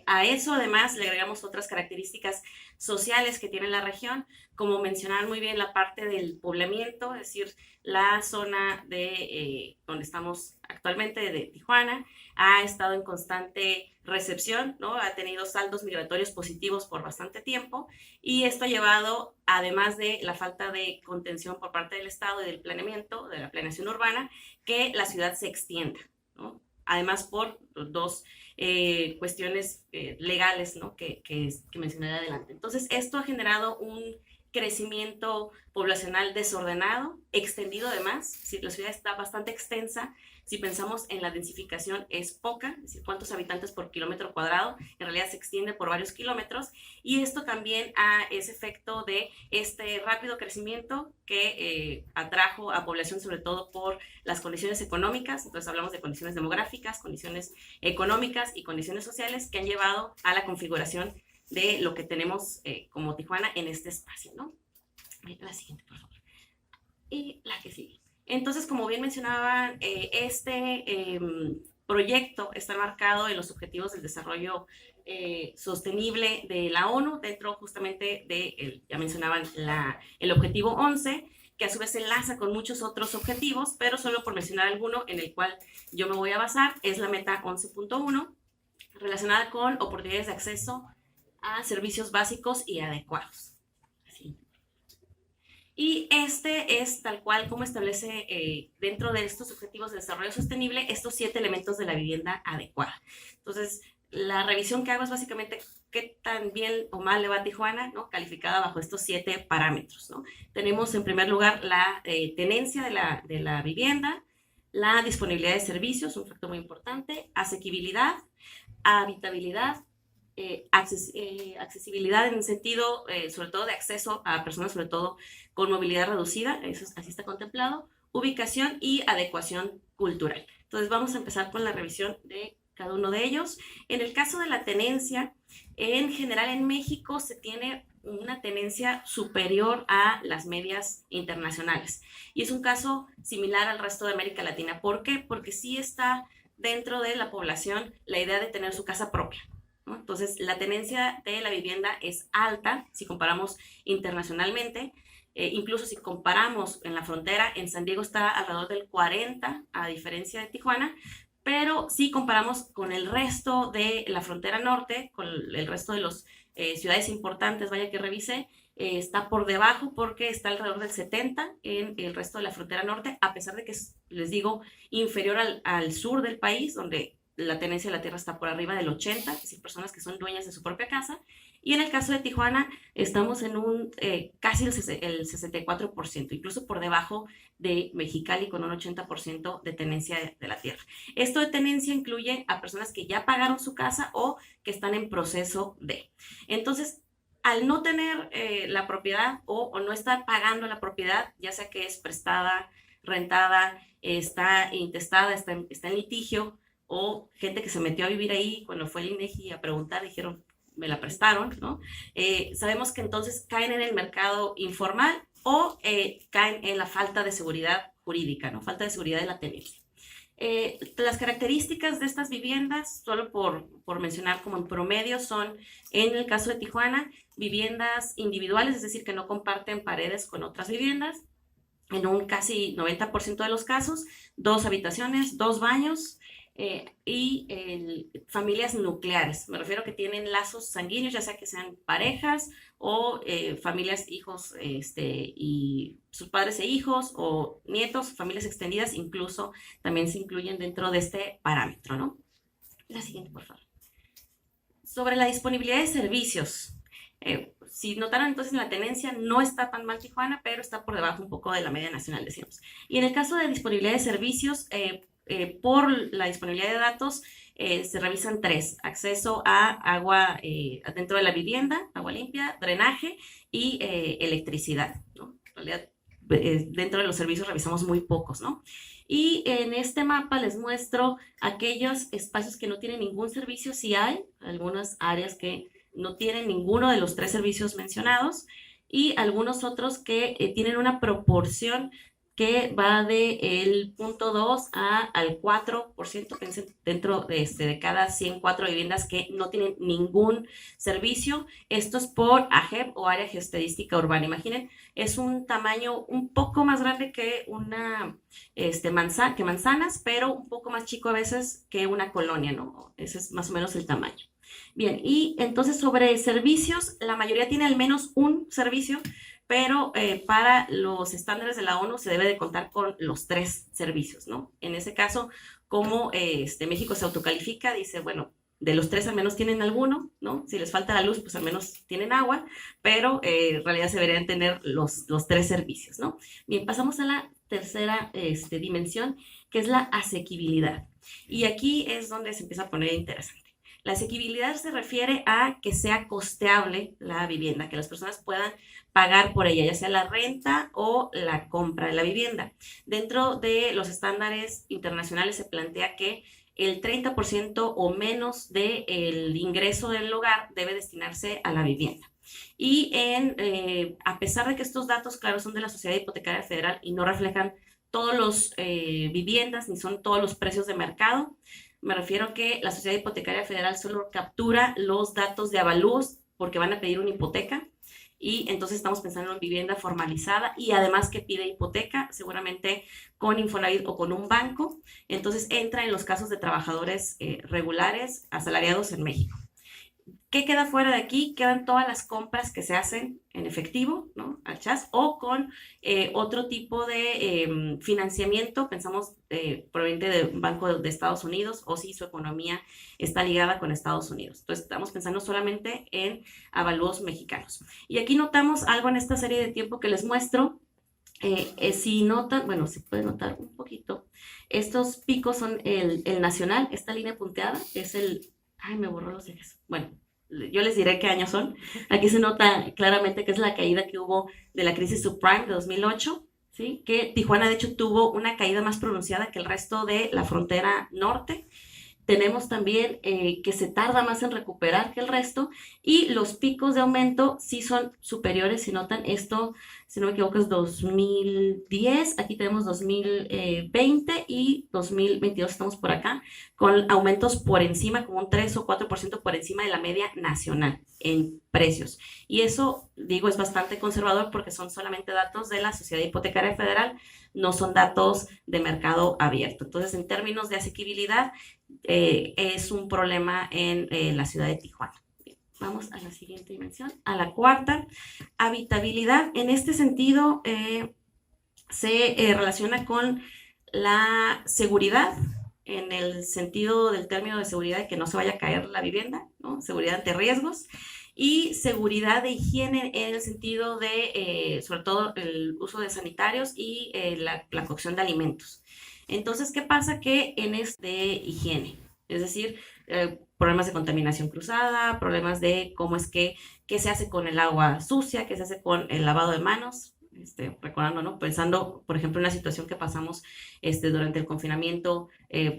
A eso además le agregamos otras características sociales que tiene la región, como mencionar muy bien la parte del poblamiento, es decir, la zona de donde estamos actualmente, de Tijuana, ha estado en constante recepción, ¿no? Ha tenido saldos migratorios positivos por bastante tiempo, y esto ha llevado, además de la falta de contención por parte del Estado y del planeamiento, de la planeación urbana, que la ciudad se extienda, ¿no? Además por 2 cuestiones legales, ¿no? que mencioné adelante. Entonces, esto ha generado un crecimiento poblacional desordenado, extendido además. Si la ciudad está bastante extensa, si pensamos en la densificación es poca, es decir, cuántos habitantes por kilómetro cuadrado, en realidad se extiende por varios kilómetros, y esto también a ese efecto de este rápido crecimiento que atrajo a población, sobre todo por las condiciones económicas. Entonces hablamos de condiciones demográficas, condiciones económicas y condiciones sociales que han llevado a la configuración de lo que tenemos como Tijuana en este espacio, ¿no? La siguiente, por favor. Y la que sigue. Entonces, como bien mencionaban, este proyecto está marcado en los Objetivos del Desarrollo Sostenible de la ONU, dentro justamente de, ya mencionaban, el Objetivo 11, que a su vez se enlaza con muchos otros objetivos, pero solo por mencionar alguno en el cual yo me voy a basar, es la meta 11.1, relacionada con oportunidades de acceso a servicios básicos y adecuados. Así. Y este es tal cual como establece dentro de estos objetivos de desarrollo sostenible estos 7 elementos de la vivienda adecuada. Entonces, la revisión que hago es básicamente qué tan bien o mal le va a Tijuana, ¿no? Calificada bajo estos 7 parámetros, ¿no? Tenemos en primer lugar la tenencia de la vivienda, la disponibilidad de servicios, un factor muy importante, asequibilidad, habitabilidad, accesibilidad en el sentido, sobre todo, de acceso a personas, sobre todo con movilidad reducida, eso así está contemplado, ubicación y adecuación cultural. Entonces vamos a empezar con la revisión de cada uno de ellos. En el caso de la tenencia, en general en México se tiene una tenencia superior a las medias internacionales, y es un caso similar al resto de América Latina. ¿Por qué? Porque sí está dentro de la población la idea de tener su casa propia, ¿no? Entonces, la tenencia de la vivienda es alta si comparamos internacionalmente. Incluso si comparamos en la frontera, en San Diego está alrededor del 40, a diferencia de Tijuana, pero si comparamos con el resto de la frontera norte, con el resto de las ciudades importantes, vaya que revisé, está por debajo porque está alrededor del 70 en el resto de la frontera norte, a pesar de que es, les digo, inferior al sur del país, donde la tenencia de la tierra está por arriba del 80, es decir, personas que son dueñas de su propia casa. Y en el caso de Tijuana estamos en casi el 64%, incluso por debajo de Mexicali, con un 80% de tenencia de la tierra. Esto de tenencia incluye a personas que ya pagaron su casa o que están en proceso de. Entonces, al no tener la propiedad o no estar pagando la propiedad, ya sea que es prestada, rentada, está intestada, está en litigio, o gente que se metió a vivir ahí cuando fue el INEGI a preguntar, dijeron, me la prestaron, ¿no? Sabemos que entonces caen en el mercado informal o caen en la falta de seguridad jurídica, ¿no? Falta de seguridad de la tenencia. Las características de estas viviendas, solo por mencionar como en promedio, son, en el caso de Tijuana, viviendas individuales, es decir, que no comparten paredes con otras viviendas, en un casi 90% de los casos, 2 habitaciones, 2 baños, y familias nucleares. Me refiero a que tienen lazos sanguíneos, ya sea que sean parejas o familias, hijos, y sus padres e hijos, o nietos, familias extendidas, incluso también se incluyen dentro de este parámetro, ¿no? La siguiente, por favor. Sobre la disponibilidad de servicios. Si notaron, entonces en la tenencia no está tan mal Tijuana, pero está por debajo un poco de la media nacional, decimos. Y en el caso de disponibilidad de servicios, por la disponibilidad de datos, se revisan 3: acceso a agua dentro de la vivienda, agua limpia, drenaje y electricidad, ¿no? En realidad, dentro de los servicios revisamos muy pocos, ¿no? Y en este mapa les muestro aquellos espacios que no tienen ningún servicio. Sí hay algunas áreas que no tienen ninguno de los 3 servicios mencionados, y algunos otros que tienen una proporción que va del 0.2 al 4%, dentro de cada 104 viviendas que no tienen ningún servicio. Esto es por AGEP, o Área Geoestadística Urbana. Imaginen, es un tamaño un poco más grande que manzanas, pero un poco más chico a veces que una colonia, ¿no? Ese es más o menos el tamaño. Bien, y entonces sobre servicios, la mayoría tiene al menos un servicio, pero para los estándares de la ONU se debe de contar con los 3 servicios, ¿no? En ese caso, como México se autocalifica, dice, bueno, de los 3 al menos tienen alguno, ¿no? Si les falta la luz, pues al menos tienen agua, pero en realidad se deberían tener los 3 servicios, ¿no? Bien, pasamos a la tercera dimensión, que es la asequibilidad. Y aquí es donde se empieza a poner interesante. La asequibilidad se refiere a que sea costeable la vivienda, que las personas puedan pagar por ella, ya sea la renta o la compra de la vivienda. Dentro de los estándares internacionales se plantea que el 30% o menos del ingreso del hogar debe destinarse a la vivienda. Y a pesar de que estos datos, claro, son de la Sociedad Hipotecaria Federal y no reflejan todas las viviendas ni son todos los precios de mercado, me refiero a que la Sociedad Hipotecaria Federal solo captura los datos de avalúos porque van a pedir una hipoteca, y entonces estamos pensando en vivienda formalizada y además que pide hipoteca, seguramente con Infonavit o con un banco. Entonces entra en los casos de trabajadores regulares, asalariados en México. ¿Qué queda fuera de aquí? Quedan todas las compras que se hacen en efectivo, ¿no? Al CHAS, o con otro tipo de financiamiento. Pensamos proveniente de un banco de Estados Unidos, o si su economía está ligada con Estados Unidos. Entonces estamos pensando solamente en avalúos mexicanos. Y aquí notamos algo en esta serie de tiempo que les muestro. Si notan, bueno, se puede notar un poquito. Estos picos son el nacional, esta línea punteada es ay, me borró los ejes. Bueno, yo les diré qué años son. Aquí se nota claramente que es la caída que hubo de la crisis subprime de 2008, ¿sí? Que Tijuana, de hecho, tuvo una caída más pronunciada que el resto de la frontera norte. Tenemos también que se tarda más en recuperar que el resto, y los picos de aumento sí son superiores. Si notan, esto, si no me equivoco, es 2010, aquí tenemos 2020 y 2022 estamos por acá, con aumentos por encima, como un 3 o 4% por encima de la media nacional en precios. Y eso, digo, es bastante conservador porque son solamente datos de la Sociedad Hipotecaria Federal, no son datos de mercado abierto. Entonces, en términos de asequibilidad, es un problema en la ciudad de Tijuana. Bien, vamos a la siguiente dimensión, a la cuarta, habitabilidad. En este sentido, se relaciona con la seguridad, en el sentido del término de seguridad de que no se vaya a caer la vivienda, ¿no? Seguridad ante riesgos, y seguridad de higiene en el sentido de, sobre todo, el uso de sanitarios y la cocción de alimentos. Entonces, ¿qué pasa? Que en de higiene, es decir, problemas de contaminación cruzada, problemas de cómo es qué se hace con el agua sucia, qué se hace con el lavado de manos, recordando, ¿no? Pensando, por ejemplo, en la situación que pasamos durante el confinamiento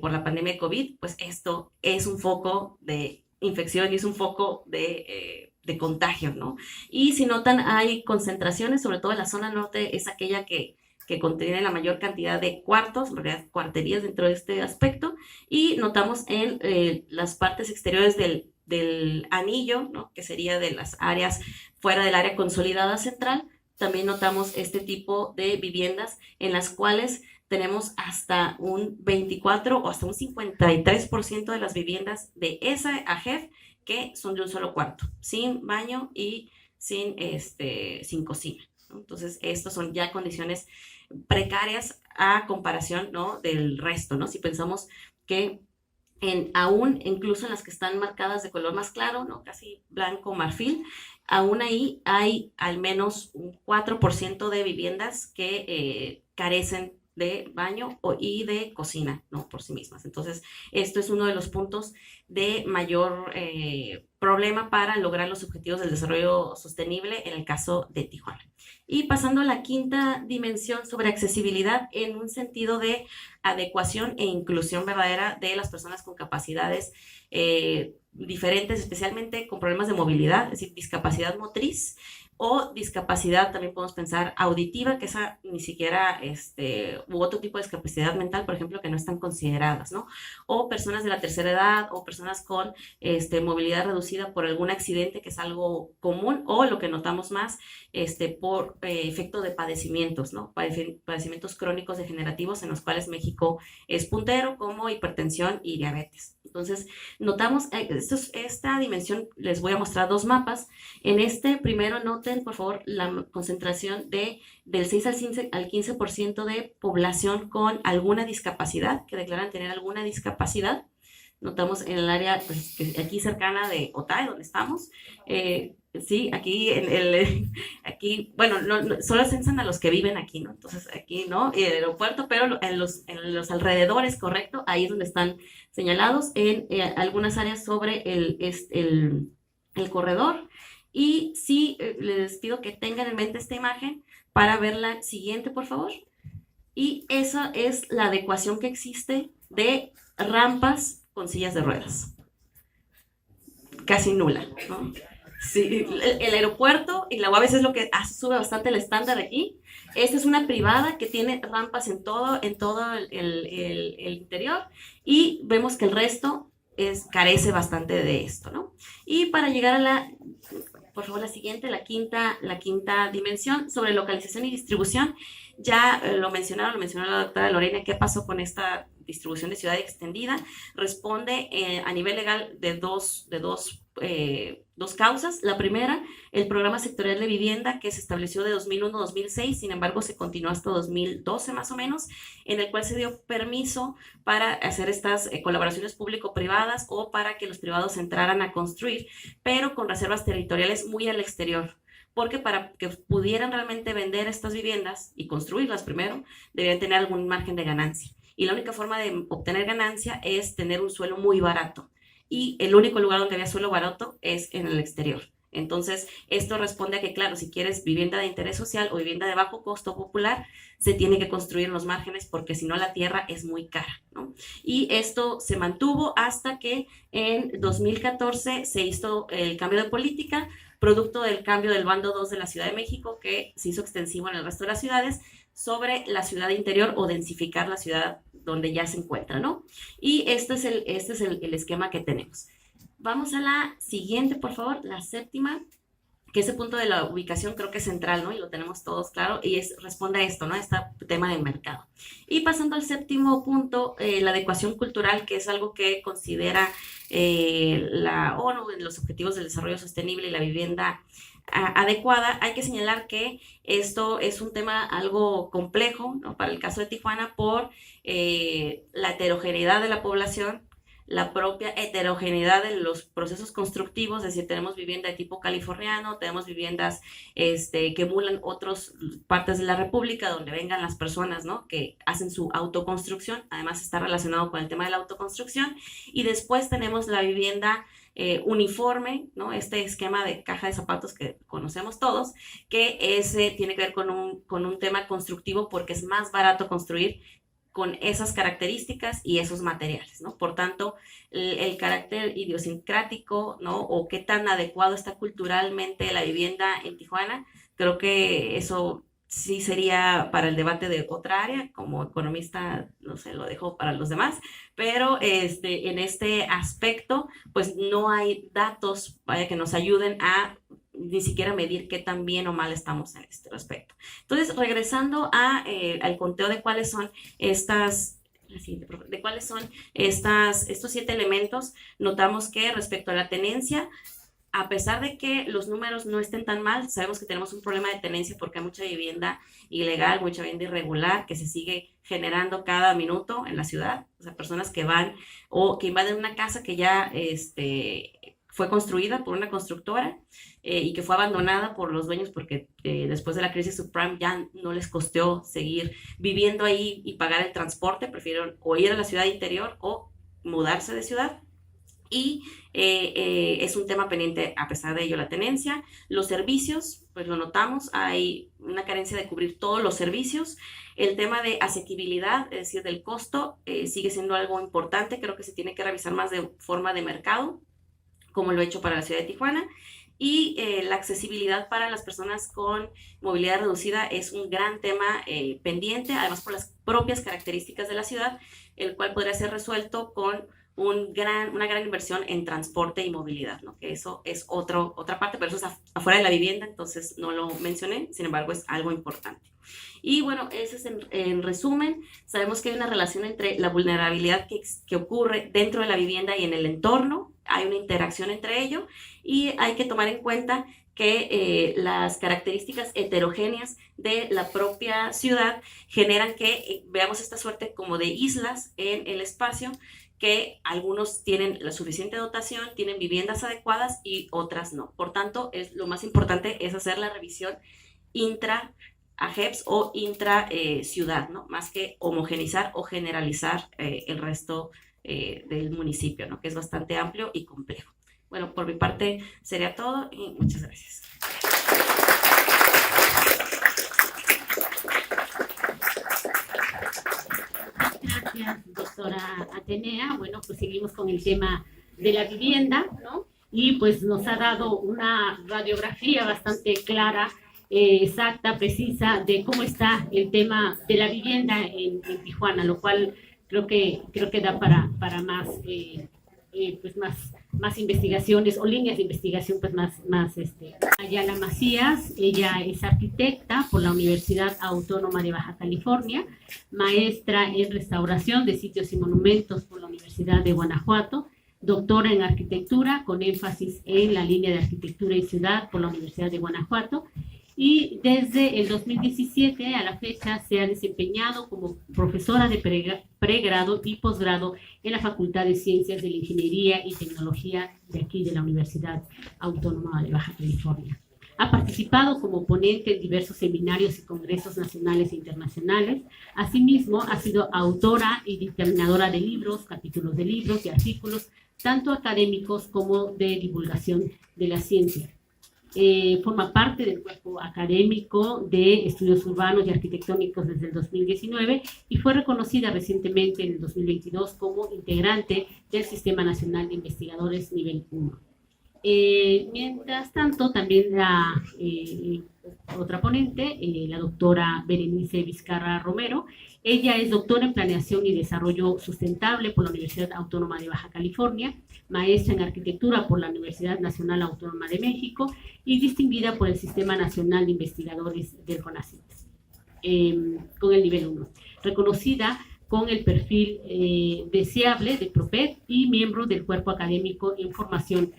por la pandemia de COVID, pues esto es un foco de infección y es un foco de contagio, ¿no? Y si notan, hay concentraciones, sobre todo en la zona norte, es aquella que contiene la mayor cantidad de cuartos, en realidad cuarterías dentro de este aspecto, y notamos en las partes exteriores del anillo, ¿no? Que sería de las áreas fuera del área consolidada central, también notamos este tipo de viviendas en las cuales tenemos hasta un 24 o hasta un 53% de las viviendas de esa AGEF que son de un solo cuarto, sin baño y sin cocina, ¿no? Entonces, estas son ya condiciones precarias a comparación, ¿no? Del resto, ¿no? Si pensamos que aún incluso en las que están marcadas de color más claro, ¿no? Casi blanco marfil, aún ahí hay al menos un 4% de viviendas que carecen de baño y de cocina, ¿no? Por sí mismas. Entonces, esto es uno de los puntos de mayor problema para lograr los objetivos del desarrollo sostenible en el caso de Tijuana. Y pasando a la quinta dimensión sobre accesibilidad en un sentido de adecuación e inclusión verdadera de las personas con capacidades diferentes, especialmente con problemas de movilidad, es decir, discapacidad motriz o discapacidad, también podemos pensar auditiva, que esa ni siquiera, u otro tipo de discapacidad mental, por ejemplo, que no están consideradas, ¿no? O personas de la tercera edad o personas con movilidad reducida por algún accidente, que es algo común, o lo que notamos más, por efecto de padecimientos, ¿no? Padecimientos crónicos degenerativos en los cuales México es puntero, como hipertensión y diabetes. Entonces, notamos esta dimensión, les voy a mostrar dos mapas. En este primero noten, por favor, la concentración del 6 al 15% de población con alguna discapacidad, que declaran tener alguna discapacidad. Notamos en el área, pues, aquí cercana de Otay, donde estamos. Sí, aquí, aquí, bueno, solo censan a los que viven aquí, ¿no? Entonces, aquí, ¿no? El aeropuerto, pero en los alrededores, correcto, ahí es donde están señalados, en algunas áreas sobre el corredor. Y sí, les pido que tengan en mente esta imagen para ver la siguiente, por favor. Y esa es la adecuación que existe de rampas con sillas de ruedas. Casi nula, ¿no? Sí, el aeropuerto y la UABC es lo que sube bastante el estándar aquí. Esta es una privada que tiene rampas en todo el interior, y vemos que el resto carece bastante de esto, ¿no? Y para llegar a por favor, la siguiente, la quinta dimensión sobre localización y distribución, ya lo mencionó la doctora Lorena, ¿qué pasó con esta distribución de ciudad extendida? Responde a nivel legal de dos causas. La primera, el programa sectorial de vivienda, que se estableció de 2001-2006, sin embargo se continuó hasta 2012 más o menos, en el cual se dio permiso para hacer estas colaboraciones público-privadas o para que los privados entraran a construir, pero con reservas territoriales muy al exterior, porque para que pudieran realmente vender estas viviendas y construirlas primero, debían tener algún margen de ganancia. Y la única forma de obtener ganancia es tener un suelo muy barato. Y el único lugar donde había suelo barato es en el exterior. Entonces, esto responde a que, claro, si quieres vivienda de interés social o vivienda de bajo costo popular, se tiene que construir en los márgenes, porque si no la tierra es muy cara, ¿no? Y esto se mantuvo hasta que en 2014 se hizo el cambio de política, producto del cambio del bando 2 de la Ciudad de México, que se hizo extensivo en el resto de las ciudades, sobre la ciudad interior o densificar la ciudad donde ya se encuentra, ¿no? Y este es el esquema que tenemos. Vamos a la siguiente, por favor, la séptima, que ese punto de la ubicación creo que es central, ¿no? Y lo tenemos todos claro, y responde a esto, ¿no? Este tema del mercado. Y pasando al séptimo punto, la adecuación cultural, que es algo que considera la ONU en los Objetivos del Desarrollo Sostenible y la vivienda adecuada. Hay que señalar que esto es un tema algo complejo, ¿no? Para el caso de Tijuana, por la heterogeneidad de la población, la propia heterogeneidad de los procesos constructivos, es decir, tenemos vivienda de tipo californiano, tenemos viviendas que emulan otras partes de la República, donde vengan las personas, ¿no? Que hacen su autoconstrucción, además está relacionado con el tema de la autoconstrucción, y después tenemos la vivienda uniforme, ¿no? Este esquema de caja de zapatos que conocemos todos, que ese tiene que ver con un tema constructivo porque es más barato construir con esas características y esos materiales, ¿no? Por tanto, el carácter idiosincrático, ¿no? O qué tan adecuado está culturalmente la vivienda en Tijuana, creo que eso sí sería para el debate de otra área. Como economista, no sé, lo dejo para los demás, pero en este aspecto, pues no hay datos, vaya, que nos ayuden a ni siquiera medir qué tan bien o mal estamos en este aspecto. Entonces, regresando al conteo de cuáles son estos 7 elementos, notamos que respecto a la tenencia, a pesar de que los números no estén tan mal, sabemos que tenemos un problema de tenencia porque hay mucha vivienda ilegal, mucha vivienda irregular que se sigue generando cada minuto en la ciudad. O sea, personas que van o que invaden una casa que ya fue construida por una constructora y que fue abandonada por los dueños porque después de la crisis subprime ya no les costeó seguir viviendo ahí y pagar el transporte, prefirieron o ir a la ciudad interior o mudarse de ciudad. Y es un tema pendiente a pesar de ello la tenencia. Los servicios, pues lo notamos, hay una carencia de cubrir todos los servicios. El tema de asequibilidad, es decir, del costo, sigue siendo algo importante. Creo que se tiene que revisar más de forma de mercado, como lo he hecho para la ciudad de Tijuana. Y la accesibilidad para las personas con movilidad reducida es un gran tema pendiente, además por las propias características de la ciudad, el cual podría ser resuelto con una gran inversión en transporte y movilidad, ¿no? Que eso es otra parte, pero eso es afuera de la vivienda, entonces no lo mencioné, sin embargo es algo importante. Y bueno, ese es en resumen. Sabemos que hay una relación entre la vulnerabilidad que ocurre dentro de la vivienda y en el entorno, hay una interacción entre ello y hay que tomar en cuenta que las características heterogéneas de la propia ciudad generan que veamos esta suerte como de islas en el espacio, que algunos tienen la suficiente dotación, tienen viviendas adecuadas y otras no. Por tanto, lo más importante es hacer la revisión intra-AGEPS o intra-ciudad, ¿no? Más que homogenizar o generalizar el resto del municipio, ¿no? Que es bastante amplio y complejo. Bueno, por mi parte sería todo y muchas gracias. Gracias, doctora Atenea. Bueno, pues seguimos con el tema de la vivienda, ¿no? Y pues nos ha dado una radiografía bastante clara, exacta, precisa de cómo está el tema de la vivienda en Tijuana, lo cual creo que da para más, pues más investigaciones o líneas de investigación, pues más. Ayala Macías, ella es arquitecta por la Universidad Autónoma de Baja California, maestra en restauración de sitios y monumentos por la Universidad de Guanajuato, doctora en arquitectura con énfasis en la línea de arquitectura y ciudad por la Universidad de Guanajuato, y desde el 2017 a la fecha se ha desempeñado como profesora de pregrado y posgrado en la Facultad de Ciencias de la Ingeniería y Tecnología de aquí de la Universidad Autónoma de Baja California. Ha participado como ponente en diversos seminarios y congresos nacionales e internacionales. Asimismo, ha sido autora y dictaminadora de libros, capítulos de libros y artículos, tanto académicos como de divulgación de la ciencia. Forma parte del cuerpo académico de estudios urbanos y arquitectónicos desde el 2019 y fue reconocida recientemente en el 2022 como integrante del Sistema Nacional de Investigadores Nivel 1. Mientras tanto, también la otra ponente, la doctora Berenice Vizcarra Romero, ella es doctora en Planeación y Desarrollo Sustentable por la Universidad Autónoma de Baja California, maestra en Arquitectura por la Universidad Nacional Autónoma de México y distinguida por el Sistema Nacional de Investigadores del CONACYT, con el nivel 1. Reconocida con el perfil deseable de PROPED y miembro del cuerpo académico en formación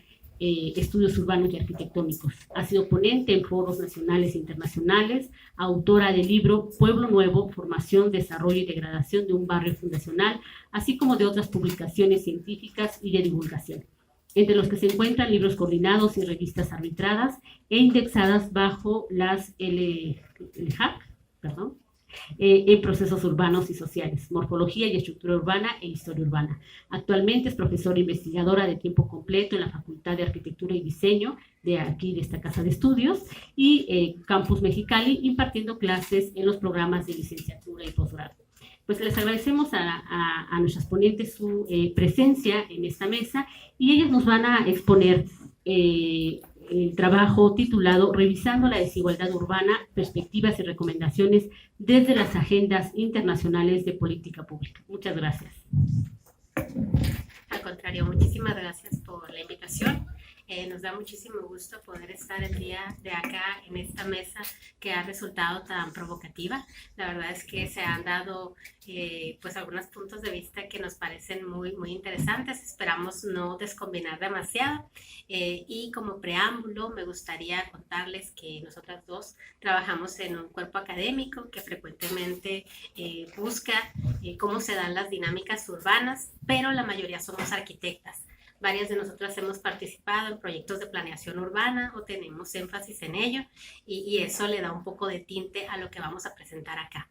estudios urbanos y arquitectónicos. Ha sido ponente en foros nacionales e internacionales, autora del libro Pueblo Nuevo, Formación, Desarrollo y Degradación de un Barrio Fundacional, así como de otras publicaciones científicas y de divulgación, entre los que se encuentran libros coordinados y revistas arbitradas e indexadas bajo las LHAC, en procesos urbanos y sociales, morfología y estructura urbana e historia urbana. Actualmente es profesora investigadora de tiempo completo en la Facultad de Arquitectura y Diseño de aquí, de esta casa de estudios, y Campus Mexicali, impartiendo clases en los programas de licenciatura y posgrado. Pues les agradecemos a nuestras ponentes su presencia en esta mesa, y ellas nos van a exponer el trabajo titulado Revisando la desigualdad urbana, perspectivas y recomendaciones desde las agendas internacionales de política pública. Muchas gracias. Al contrario, muchísimas gracias por la invitación. Nos da muchísimo gusto poder estar el día de acá en esta mesa que ha resultado tan provocativa. La verdad es que se han dado pues algunos puntos de vista que nos parecen muy interesantes. Esperamos no descombinar demasiado. Y como preámbulo me gustaría contarles que nosotras dos trabajamos en un cuerpo académico que frecuentemente busca cómo se dan las dinámicas urbanas, pero la mayoría somos arquitectas. Varias de nosotras hemos participado en proyectos de planeación urbana o tenemos énfasis en ello, y eso le da un poco de tinte a lo que vamos a presentar acá.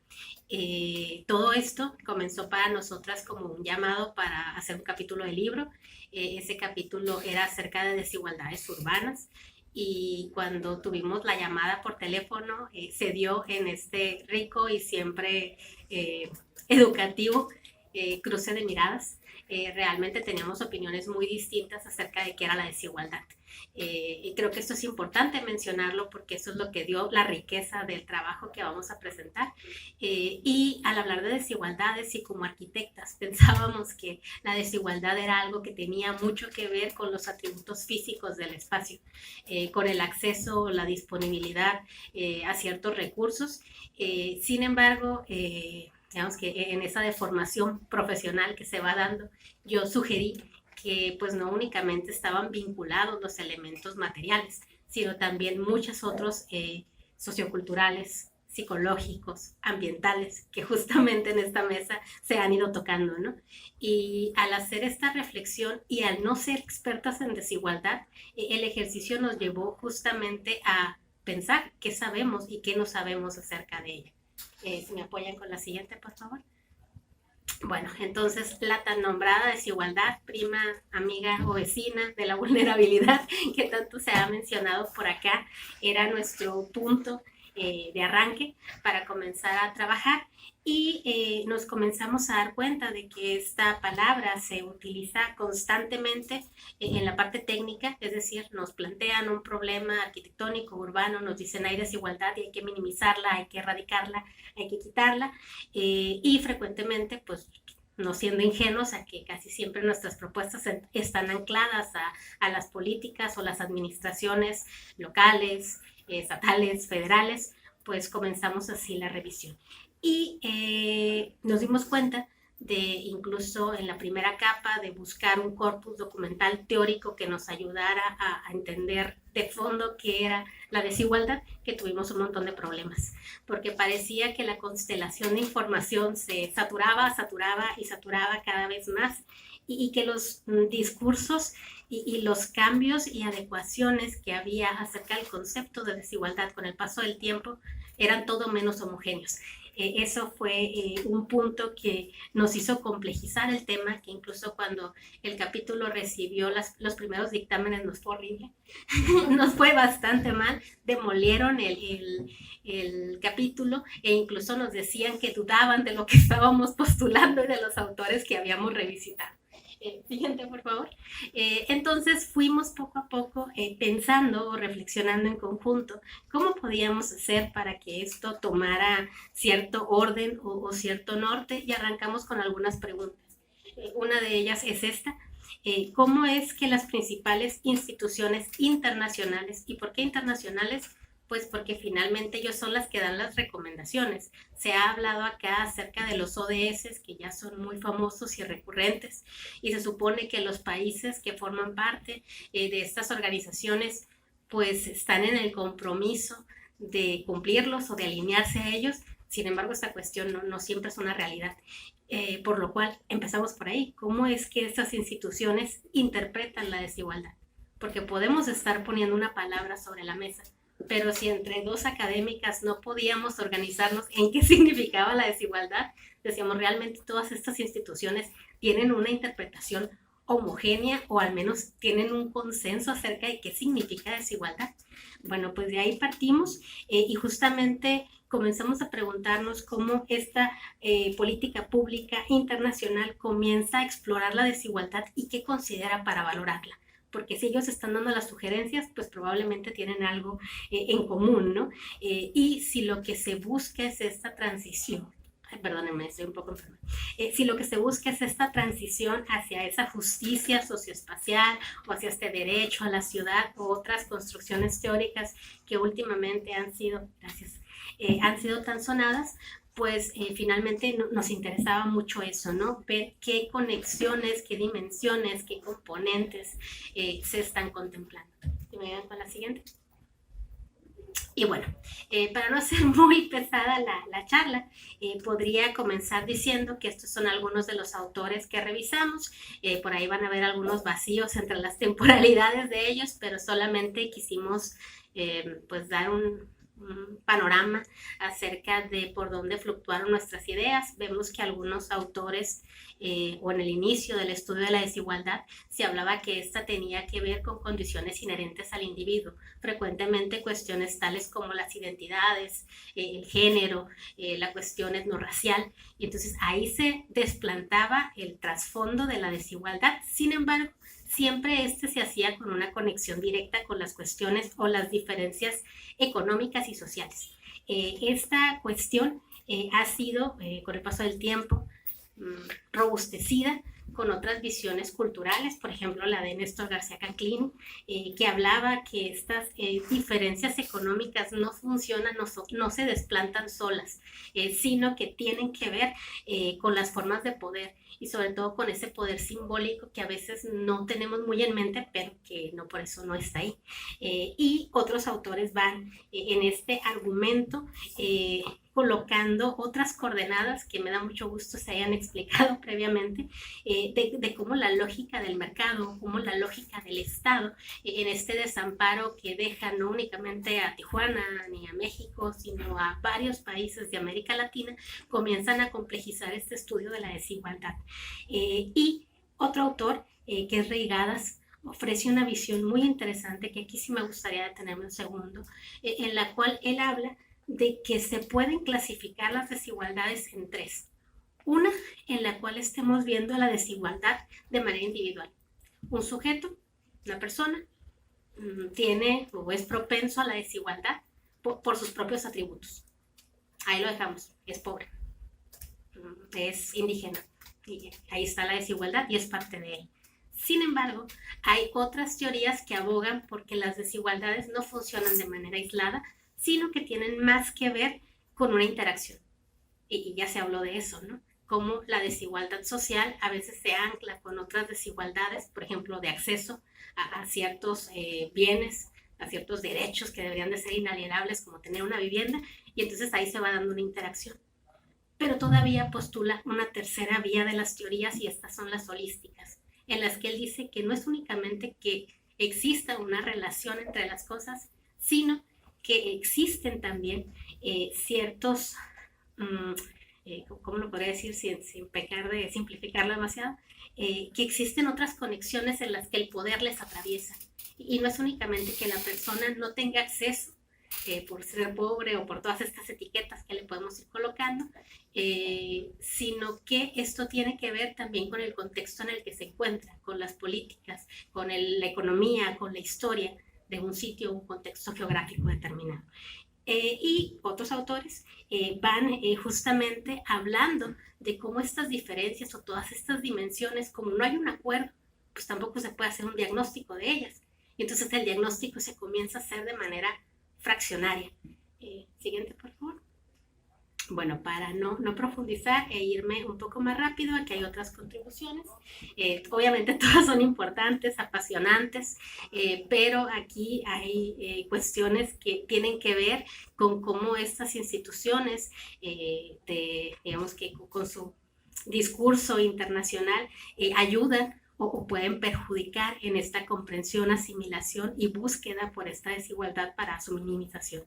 Todo esto comenzó para nosotras como un llamado para hacer un capítulo de libro. Ese capítulo era acerca de desigualdades urbanas, y cuando tuvimos la llamada por teléfono se dio en este rico y siempre educativo cruce de miradas. Realmente teníamos opiniones muy distintas acerca de qué era la desigualdad. Y creo que esto es importante mencionarlo porque eso es lo que dio la riqueza del trabajo que vamos a presentar. Y al hablar de desigualdades y como arquitectas pensábamos que la desigualdad era algo que tenía mucho que ver con los atributos físicos del espacio, con el acceso, la disponibilidad a ciertos recursos. Sin embargo, digamos que en esa deformación profesional que se va dando, yo sugerí que pues no únicamente estaban vinculados los elementos materiales, sino también muchos otros socioculturales, psicológicos, ambientales, que justamente en esta mesa se han ido tocando, ¿no? Y al hacer esta reflexión y al no ser expertas en desigualdad, el ejercicio nos llevó justamente a pensar qué sabemos y qué no sabemos acerca de ella. Si me apoyan con la siguiente, por favor. Bueno, entonces la tan nombrada desigualdad, prima, amiga o vecina de la vulnerabilidad que tanto se ha mencionado por acá, era nuestro punto de arranque para comenzar a trabajar, y nos comenzamos a dar cuenta de que esta palabra se utiliza constantemente en la parte técnica, es decir, nos plantean un problema arquitectónico, urbano, nos dicen hay desigualdad y hay que minimizarla, hay que erradicarla, hay que quitarla, y frecuentemente pues no siendo ingenuos a que casi siempre nuestras propuestas están ancladas a las políticas o las administraciones locales, estatales, federales, pues comenzamos así la revisión. Y nos dimos cuenta de, incluso en la primera capa, de buscar un corpus documental teórico que nos ayudara a entender de fondo qué era la desigualdad, que tuvimos un montón de problemas, porque parecía que la constelación de información se saturaba cada vez más, y que los discursos y los cambios y adecuaciones que había acerca del concepto de desigualdad con el paso del tiempo eran todo menos homogéneos. Eso fue un punto que nos hizo complejizar el tema, que incluso cuando el capítulo recibió los primeros dictámenes nos fue horrible, nos fue bastante mal, demolieron el capítulo e incluso nos decían que dudaban de lo que estábamos postulando y de los autores que habíamos revisitado. Siguiente, por favor. Entonces fuimos poco a poco pensando o reflexionando en conjunto cómo podíamos hacer para que esto tomara cierto orden o cierto norte, y arrancamos con algunas preguntas. Una de ellas es esta: ¿cómo es que las principales instituciones internacionales, y por qué internacionales? Pues porque finalmente ellos son las que dan las recomendaciones. Se ha hablado acá acerca de los ODS, que ya son muy famosos y recurrentes, y se supone que los países que forman parte de estas organizaciones pues están en el compromiso de cumplirlos o de alinearse a ellos. Sin embargo, esta cuestión no siempre es una realidad. Por lo cual empezamos por ahí. ¿Cómo es que estas instituciones interpretan la desigualdad? Porque podemos estar poniendo una palabra sobre la mesa, pero si entre dos académicas no podíamos organizarnos en qué significaba la desigualdad, decíamos, realmente todas estas instituciones tienen una interpretación homogénea o al menos tienen un consenso acerca de qué significa desigualdad. Bueno, pues de ahí partimos y justamente comenzamos a preguntarnos cómo esta política pública internacional comienza a explorar la desigualdad y qué considera para valorarla. Porque si ellos están dando las sugerencias, pues probablemente tienen algo en común, ¿no? Y si lo que se busca es esta transición, perdónenme, estoy un poco enferma. Si lo que se busca es esta transición hacia esa justicia socioespacial o hacia este derecho a la ciudad o otras construcciones teóricas que últimamente han sido, han sido tan sonadas, pues finalmente nos interesaba mucho eso, ¿no? Ver qué conexiones, qué dimensiones, qué componentes se están contemplando. ¿Y me ayudan con la siguiente? Y bueno, para no hacer muy pesada la charla, podría comenzar diciendo que estos son algunos de los autores que revisamos. Por ahí van a ver algunos vacíos entre las temporalidades de ellos, pero solamente quisimos pues dar un panorama acerca de por dónde fluctuaron nuestras ideas. Vemos que algunos autores o en el inicio del estudio de la desigualdad se hablaba que esta tenía que ver con condiciones inherentes al individuo, frecuentemente cuestiones tales como las identidades, el género, la cuestión etnorracial, y entonces ahí se desplantaba el trasfondo de la desigualdad. Sin embargo, siempre se hacía con una conexión directa con las cuestiones o las diferencias económicas y sociales. Esta cuestión ha sido, con el paso del tiempo, robustecida con otras visiones culturales, por ejemplo la de Néstor García Canclín, que hablaba que estas diferencias económicas no funcionan, no se desplantan solas, sino que tienen que ver con las formas de poder y sobre todo con ese poder simbólico que a veces no tenemos muy en mente, pero que no por eso no está ahí. Y otros autores van en este argumento colocando otras coordenadas que me da mucho gusto se hayan explicado previamente, de cómo la lógica del mercado, cómo la lógica del Estado, en este desamparo que deja no únicamente a Tijuana ni a México, sino a varios países de América Latina, comienzan a complejizar este estudio de la desigualdad. Y otro autor, que es Reigadas, ofrece una visión muy interesante que aquí sí me gustaría detenerme un segundo, en la cual él habla de que se pueden clasificar las desigualdades en tres. Una en la cual estemos viendo la desigualdad de manera individual. Un sujeto, una persona, tiene o es propenso a la desigualdad por sus propios atributos. Ahí lo dejamos, es pobre, es indígena, y ahí está la desigualdad y es parte de él. Sin embargo, hay otras teorías que abogan porque las desigualdades no funcionan de manera aislada, sino que tienen más que ver con una interacción. Y ya se habló de eso, ¿no? Cómo la desigualdad social a veces se ancla con otras desigualdades, por ejemplo, de acceso a ciertos bienes, a ciertos derechos que deberían de ser inalienables, como tener una vivienda, y entonces ahí se va dando una interacción. Pero todavía postula una tercera vía de las teorías, y estas son las holísticas, en las que él dice que no es únicamente que exista una relación entre las cosas, sino que existen también ciertos, ¿cómo lo podría decir sin pecar de simplificarlo demasiado? Que existen otras conexiones en las que el poder les atraviesa. Y no es únicamente que la persona no tenga acceso por ser pobre o por todas estas etiquetas que le podemos ir colocando, sino que esto tiene que ver también con el contexto en el que se encuentra, con las políticas, con la economía, con la historia de un sitio, un contexto geográfico determinado. Y otros autores van justamente hablando de cómo estas diferencias o todas estas dimensiones, como no hay un acuerdo, pues tampoco se puede hacer un diagnóstico de ellas. Y entonces el diagnóstico se comienza a hacer de manera fraccionaria. Siguiente, por favor. Bueno, para no profundizar e irme un poco más rápido, aquí hay otras contribuciones. Obviamente todas son importantes, apasionantes, pero aquí hay cuestiones que tienen que ver con cómo estas instituciones, digamos que con su discurso internacional, ayudan o pueden perjudicar en esta comprensión, asimilación y búsqueda por esta desigualdad para su minimización.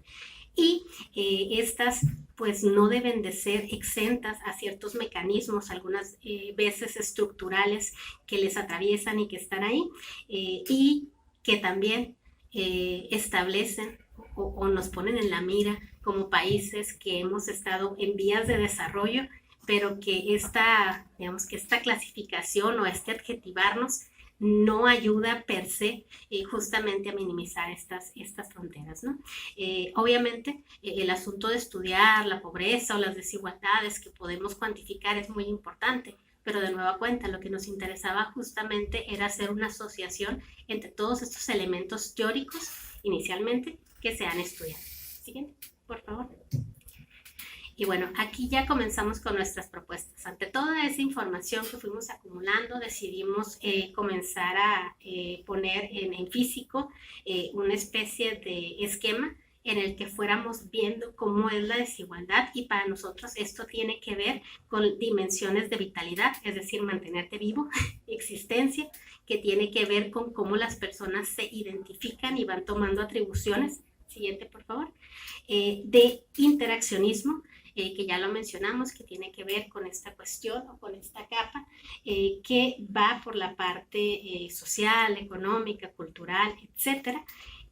Y estas pues no deben de ser exentas a ciertos mecanismos, algunas veces estructurales que les atraviesan y que están ahí, y que también establecen o nos ponen en la mira como países que hemos estado en vías de desarrollo, pero que esta clasificación o este adjetivarnos no ayuda per se justamente a minimizar estas fronteras, ¿no? Obviamente, el asunto de estudiar la pobreza o las desigualdades que podemos cuantificar es muy importante, pero de nueva cuenta lo que nos interesaba justamente era hacer una asociación entre todos estos elementos teóricos inicialmente que se han estudiado. Siguiente, por favor. Y bueno, aquí ya comenzamos con nuestras propuestas. Ante toda esa información que fuimos acumulando, decidimos comenzar a poner en físico una especie de esquema en el que fuéramos viendo cómo es la desigualdad, y para nosotros esto tiene que ver con dimensiones de vitalidad, es decir, mantenerte vivo, existencia, que tiene que ver con cómo las personas se identifican y van tomando atribuciones. Siguiente, por favor. De interaccionismo, que ya lo mencionamos, que tiene que ver con esta cuestión o con esta capa, que va por la parte social, económica, cultural, etcétera,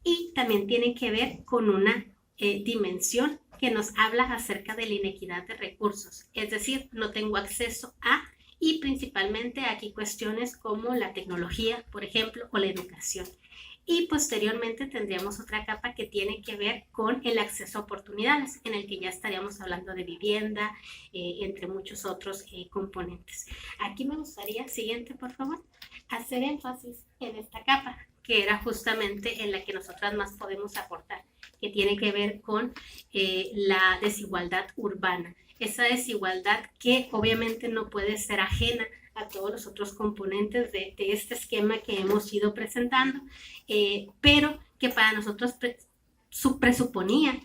y también tiene que ver con una dimensión que nos habla acerca de la inequidad de recursos, es decir, no tengo acceso a, y principalmente aquí cuestiones como la tecnología, por ejemplo, o la educación. Y posteriormente tendríamos otra capa que tiene que ver con el acceso a oportunidades, en el que ya estaríamos hablando de vivienda, entre muchos otros componentes. Aquí me gustaría, siguiente por favor, hacer énfasis en esta capa, que era justamente en la que nosotras más podemos aportar, que tiene que ver con la desigualdad urbana. Esa desigualdad que obviamente no puede ser ajena a todos los otros componentes de este esquema que hemos ido presentando, pero que para nosotros presuponía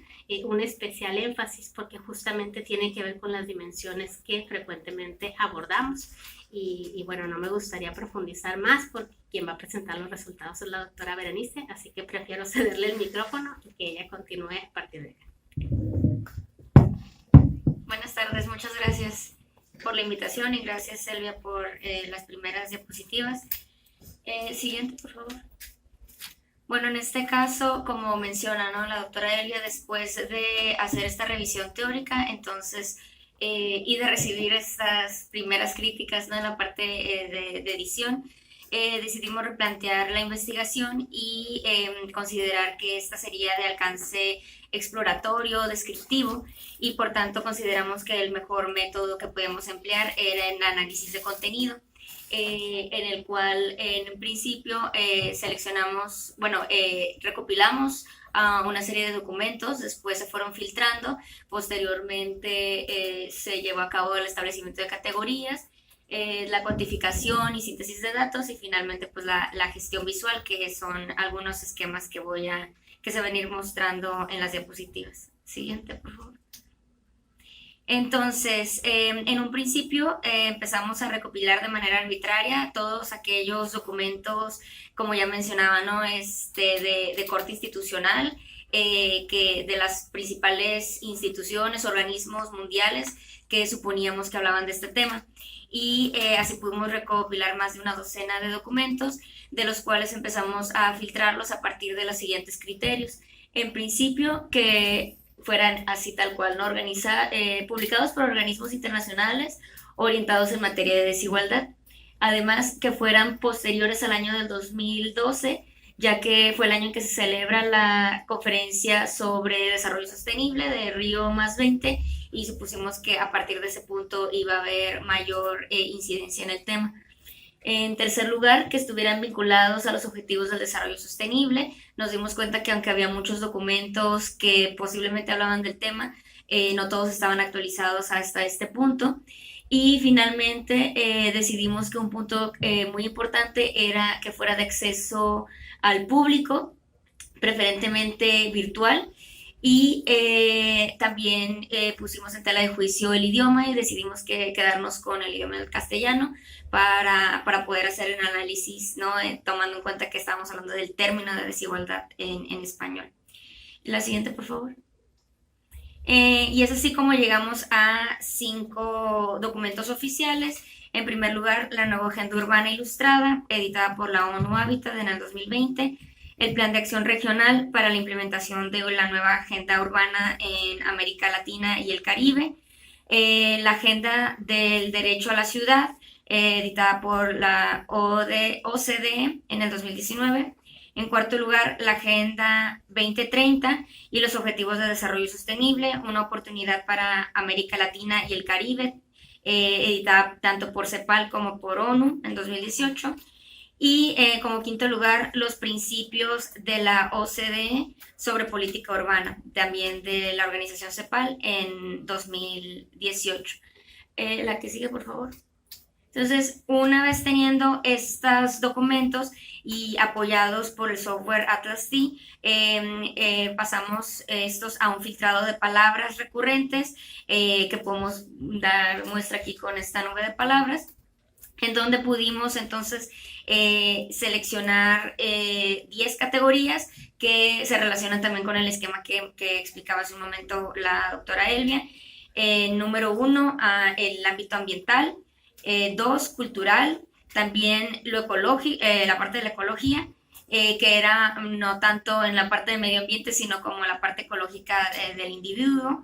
un especial énfasis porque justamente tiene que ver con las dimensiones que frecuentemente abordamos. Y bueno, no me gustaría profundizar más porque quien va a presentar los resultados es la doctora Berenice, así que prefiero cederle el micrófono y que ella continúe a partir de acá. Buenas tardes, muchas gracias por la invitación y gracias Selvia por las primeras diapositivas. Siguiente, por favor. Bueno, en este caso, como menciona, ¿no?, la doctora Elia, después de hacer esta revisión teórica, entonces, y de recibir estas primeras críticas, ¿no?, en la parte de edición, decidimos replantear la investigación y considerar que esta sería de alcance exploratorio, descriptivo, y por tanto consideramos que el mejor método que podemos emplear era el análisis de contenido, en el cual en principio recopilamos una serie de documentos, después se fueron filtrando, posteriormente se llevó a cabo el establecimiento de categorías, la cuantificación y síntesis de datos, y finalmente pues la gestión visual, que son algunos esquemas que se van a ir mostrando en las diapositivas. Siguiente, por favor. Entonces, en un principio empezamos a recopilar de manera arbitraria todos aquellos documentos, como ya mencionaba, ¿no?, de corte institucional, que de las principales instituciones, organismos mundiales que suponíamos que hablaban de este tema. Y así pudimos recopilar más de una docena de documentos, de los cuales empezamos a filtrarlos a partir de los siguientes criterios. En principio, que fueran así tal cual, ¿no?, publicados por organismos internacionales orientados en materia de desigualdad. Además, que fueran posteriores al año del 2012, ya que fue el año en que se celebra la conferencia sobre desarrollo sostenible de Río +20, y supusimos que a partir de ese punto iba a haber mayor incidencia en el tema. En tercer lugar, que estuvieran vinculados a los objetivos del desarrollo sostenible. Nos dimos cuenta que aunque había muchos documentos que posiblemente hablaban del tema, no todos estaban actualizados hasta este punto. Y finalmente decidimos que un punto muy importante era que fuera de acceso al público, preferentemente virtual, Y también pusimos en tela de juicio el idioma y decidimos quedarnos con el idioma del castellano para poder hacer el análisis, ¿no? Tomando en cuenta que estábamos hablando del término de desigualdad en español. La siguiente, por favor. Y es así como llegamos a 5 documentos oficiales. En primer lugar, la nueva Agenda Urbana Ilustrada, editada por la ONU Hábitat en el 2020. El Plan de Acción Regional para la implementación de la nueva Agenda Urbana en América Latina y el Caribe. La Agenda del Derecho a la Ciudad, editada por la OCDE en el 2019. En cuarto lugar, la Agenda 2030 y los Objetivos de Desarrollo Sostenible, una oportunidad para América Latina y el Caribe, editada tanto por CEPAL como por ONU en 2018. Y como quinto lugar, los principios de la OCDE sobre política urbana, también de la organización CEPAL en 2018. La que sigue, por favor. Entonces, una vez teniendo estos documentos y apoyados por el software Atlas D, pasamos estos a un filtrado de palabras recurrentes que podemos dar muestra aquí con esta nube de palabras, en donde pudimos entonces seleccionar 10 categorías que se relacionan también con el esquema que explicaba hace un momento la doctora Elvia. Número 1, el ámbito ambiental. 2, cultural, también lo ecológico, la parte de la ecología, que era no tanto en la parte de medio ambiente, sino como la parte ecológica del individuo.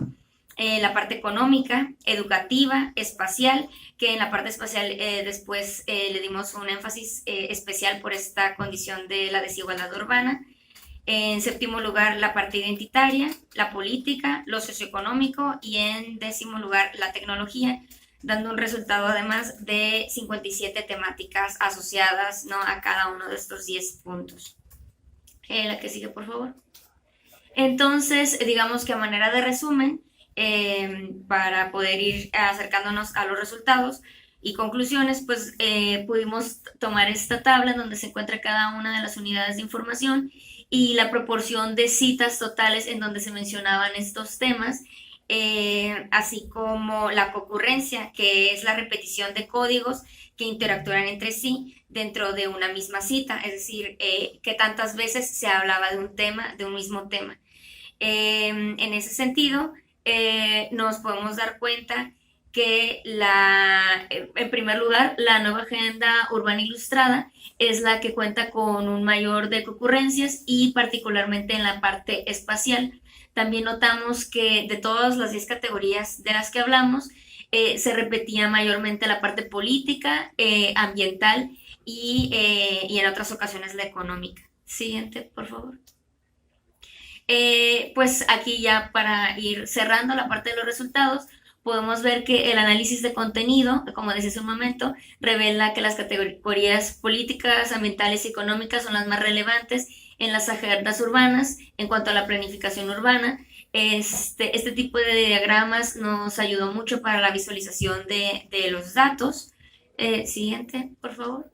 La parte económica, educativa, espacial, que en la parte espacial después le dimos un énfasis especial por esta condición de la desigualdad urbana. En séptimo lugar, la parte identitaria, la política, lo socioeconómico, y en décimo lugar, la tecnología, dando un resultado además de 57 temáticas asociadas, ¿no?, a cada uno de estos 10 puntos. La que sigue, por favor. Entonces, digamos que a manera de resumen, para poder ir acercándonos a los resultados y conclusiones, pues pudimos tomar esta tabla en donde se encuentra cada una de las unidades de información y la proporción de citas totales en donde se mencionaban estos temas, así como la concurrencia, que es la repetición de códigos que interactúan entre sí dentro de una misma cita, es decir, que tantas veces se hablaba de un tema, de un mismo tema. En ese sentido, nos podemos dar cuenta que en primer lugar, la nueva Agenda Urbana Ilustrada es la que cuenta con un mayor de concurrencias y particularmente en la parte espacial. También notamos que de todas las 10 categorías de las que hablamos, se repetía mayormente la parte política, ambiental y en otras ocasiones la económica. Siguiente, por favor. Pues aquí ya para ir cerrando la parte de los resultados, podemos ver que el análisis de contenido, como decía hace un momento, revela que las categorías políticas, ambientales y económicas son las más relevantes en las agendas urbanas. En cuanto a la planificación urbana, este tipo de diagramas nos ayudó mucho para la visualización de los datos. Siguiente, por favor.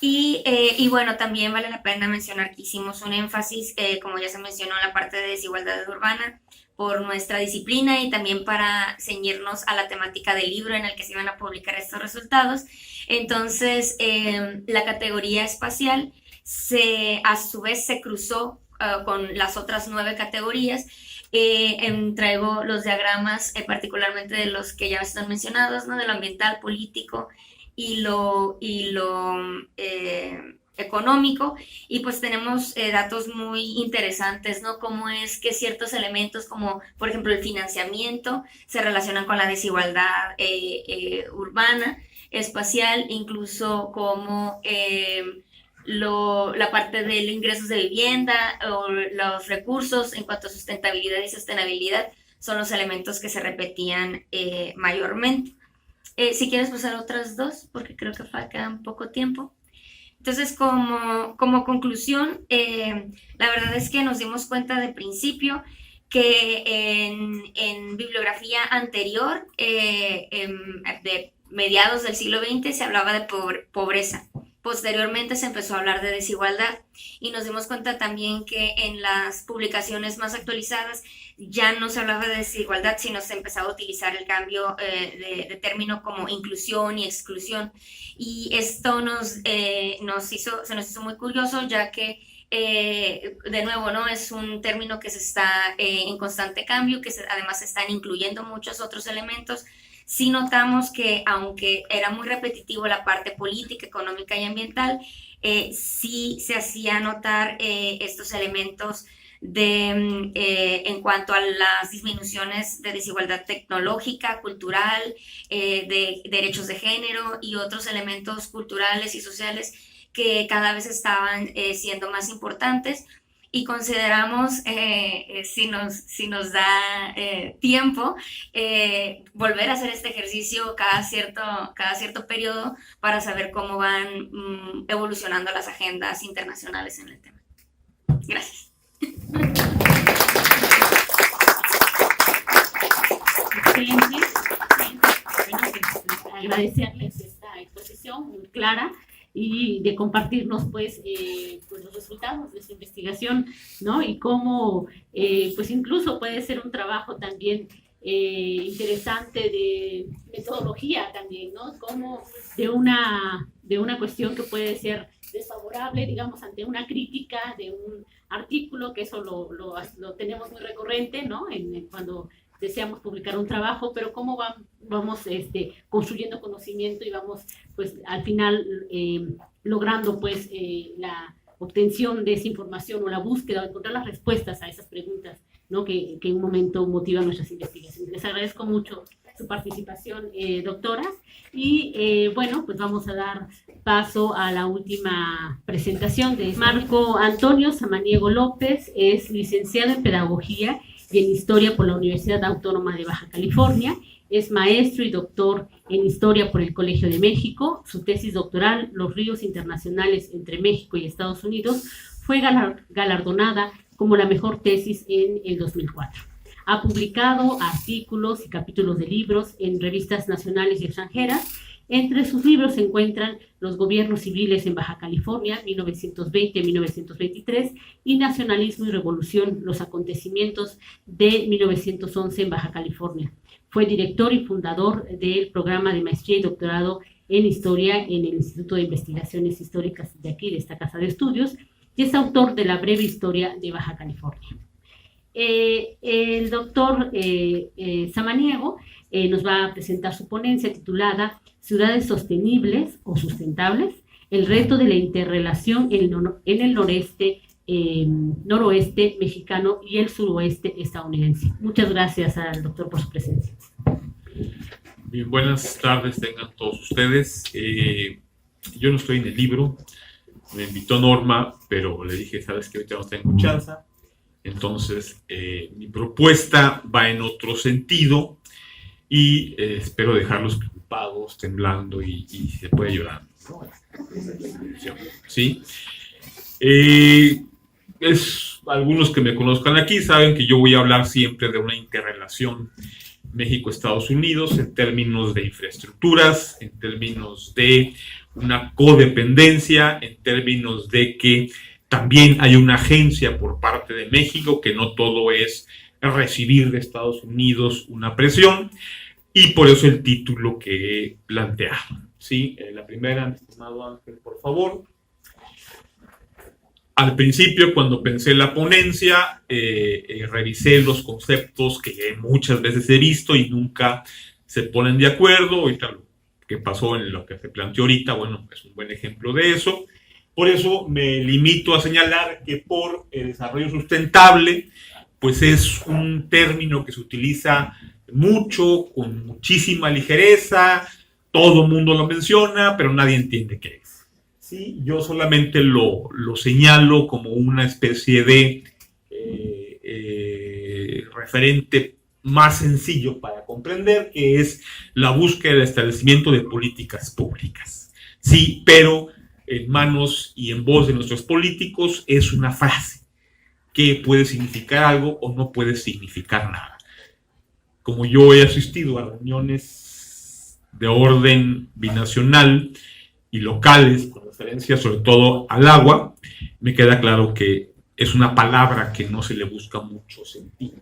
Y bueno, también vale la pena mencionar que hicimos un énfasis, como ya se mencionó, en la parte de desigualdad urbana por nuestra disciplina y también para ceñirnos a la temática del libro en el que se iban a publicar estos resultados. Entonces, la categoría espacial a su vez se cruzó con las otras 9 categorías. Traigo los diagramas particularmente de los que ya están mencionados, ¿no?, de lo ambiental, político y lo económico, y pues tenemos datos muy interesantes, ¿no? Cómo es que ciertos elementos como por ejemplo el financiamiento se relacionan con la desigualdad urbana, espacial, incluso como la parte de los ingresos de vivienda o los recursos en cuanto a sustentabilidad y sostenibilidad son los elementos que se repetían mayormente. Si quieres pasar otras 2, porque creo que queda poco tiempo. Entonces, como conclusión, la verdad es que nos dimos cuenta de principio que en bibliografía anterior, de mediados del siglo XX, se hablaba de pobreza Posteriormente se empezó a hablar de desigualdad y nos dimos cuenta también que en las publicaciones más actualizadas ya no se hablaba de desigualdad, sino se empezaba a utilizar el cambio de término como inclusión y exclusión. Y esto se nos hizo muy curioso, ya que de nuevo, ¿no? Es un término que se está en constante cambio, que además se están incluyendo muchos otros elementos. Sí notamos que, aunque era muy repetitivo la parte política, económica y ambiental, sí se hacía notar estos elementos en cuanto a las disminuciones de desigualdad tecnológica, cultural, de derechos de género y otros elementos culturales y sociales que cada vez estaban siendo más importantes. Y consideramos, si nos da tiempo, volver a hacer este ejercicio cada cierto periodo para saber cómo van evolucionando las agendas internacionales en el tema. Gracias. Excelente. Bueno, pues, agradecerles esta exposición muy clara y de compartirnos pues los resultados de su investigación, ¿no? Y cómo pues incluso puede ser un trabajo también interesante de metodología también, ¿no? Como de una cuestión que puede ser desfavorable, digamos, ante una crítica de un artículo, que eso lo tenemos muy recurrente, ¿no? Cuando deseamos publicar un trabajo, pero cómo vamos construyendo conocimiento y vamos, pues, al final logrando, pues, la obtención de esa información o la búsqueda, o encontrar las respuestas a esas preguntas, ¿no? Que en un momento motivan nuestras investigaciones. Les agradezco mucho su participación, doctora. Y bueno, pues vamos a dar paso a la última presentación de Marco Antonio Samaniego López. Es licenciado en Pedagogía y en Historia por la Universidad Autónoma de Baja California. Es maestro y doctor en Historia por el Colegio de México. Su tesis doctoral, Los ríos internacionales entre México y Estados Unidos, fue galardonada como la mejor tesis en el 2004. Ha publicado artículos y capítulos de libros en revistas nacionales y extranjeras. Entre sus libros se encuentran Los gobiernos civiles en Baja California, 1920-1923, y Nacionalismo y Revolución, los acontecimientos de 1911 en Baja California. Fue director y fundador del programa de maestría y doctorado en Historia en el Instituto de Investigaciones Históricas de aquí, de esta casa de estudios, y es autor de La breve historia de Baja California. El doctor Samaniego nos va a presentar su ponencia titulada Ciudades sostenibles o sustentables, el reto de la interrelación en el noroeste mexicano y el suroeste estadounidense. Muchas gracias al doctor por su presencia. Bien, buenas tardes tengan todos ustedes. Yo no estoy en el libro, me invitó Norma, pero le dije, sabes que ahorita no tengo chance. Entonces, mi propuesta va en otro sentido y espero dejarlos preocupados, temblando y si se puede llorar, ¿no? ¿Sí? Algunos que me conozcan aquí saben que yo voy a hablar siempre de una interrelación México-Estados Unidos en términos de infraestructuras, en términos de una codependencia, en términos de que también hay una agencia por parte de México, que no todo es recibir de Estados Unidos una presión, y por eso el título que he planteado. ¿Sí? La primera, estimado Ángel, por favor. Al principio, cuando pensé la ponencia, revisé los conceptos que muchas veces he visto y nunca se ponen de acuerdo. Ahorita lo que pasó en lo que se planteó ahorita, bueno, es un buen ejemplo de eso. Por eso me limito a señalar que por el desarrollo sustentable, pues es un término que se utiliza mucho, con muchísima ligereza, todo el mundo lo menciona, pero nadie entiende qué es. ¿Sí? Yo solamente lo señalo como una especie de referente más sencillo para comprender, que es la búsqueda del establecimiento de políticas públicas. Sí, pero en manos y en voz de nuestros políticos es una frase que puede significar algo o no puede significar nada. Como yo he asistido a reuniones de orden binacional y locales, con referencia sobre todo al agua, me queda claro que es una palabra que no se le busca mucho sentido.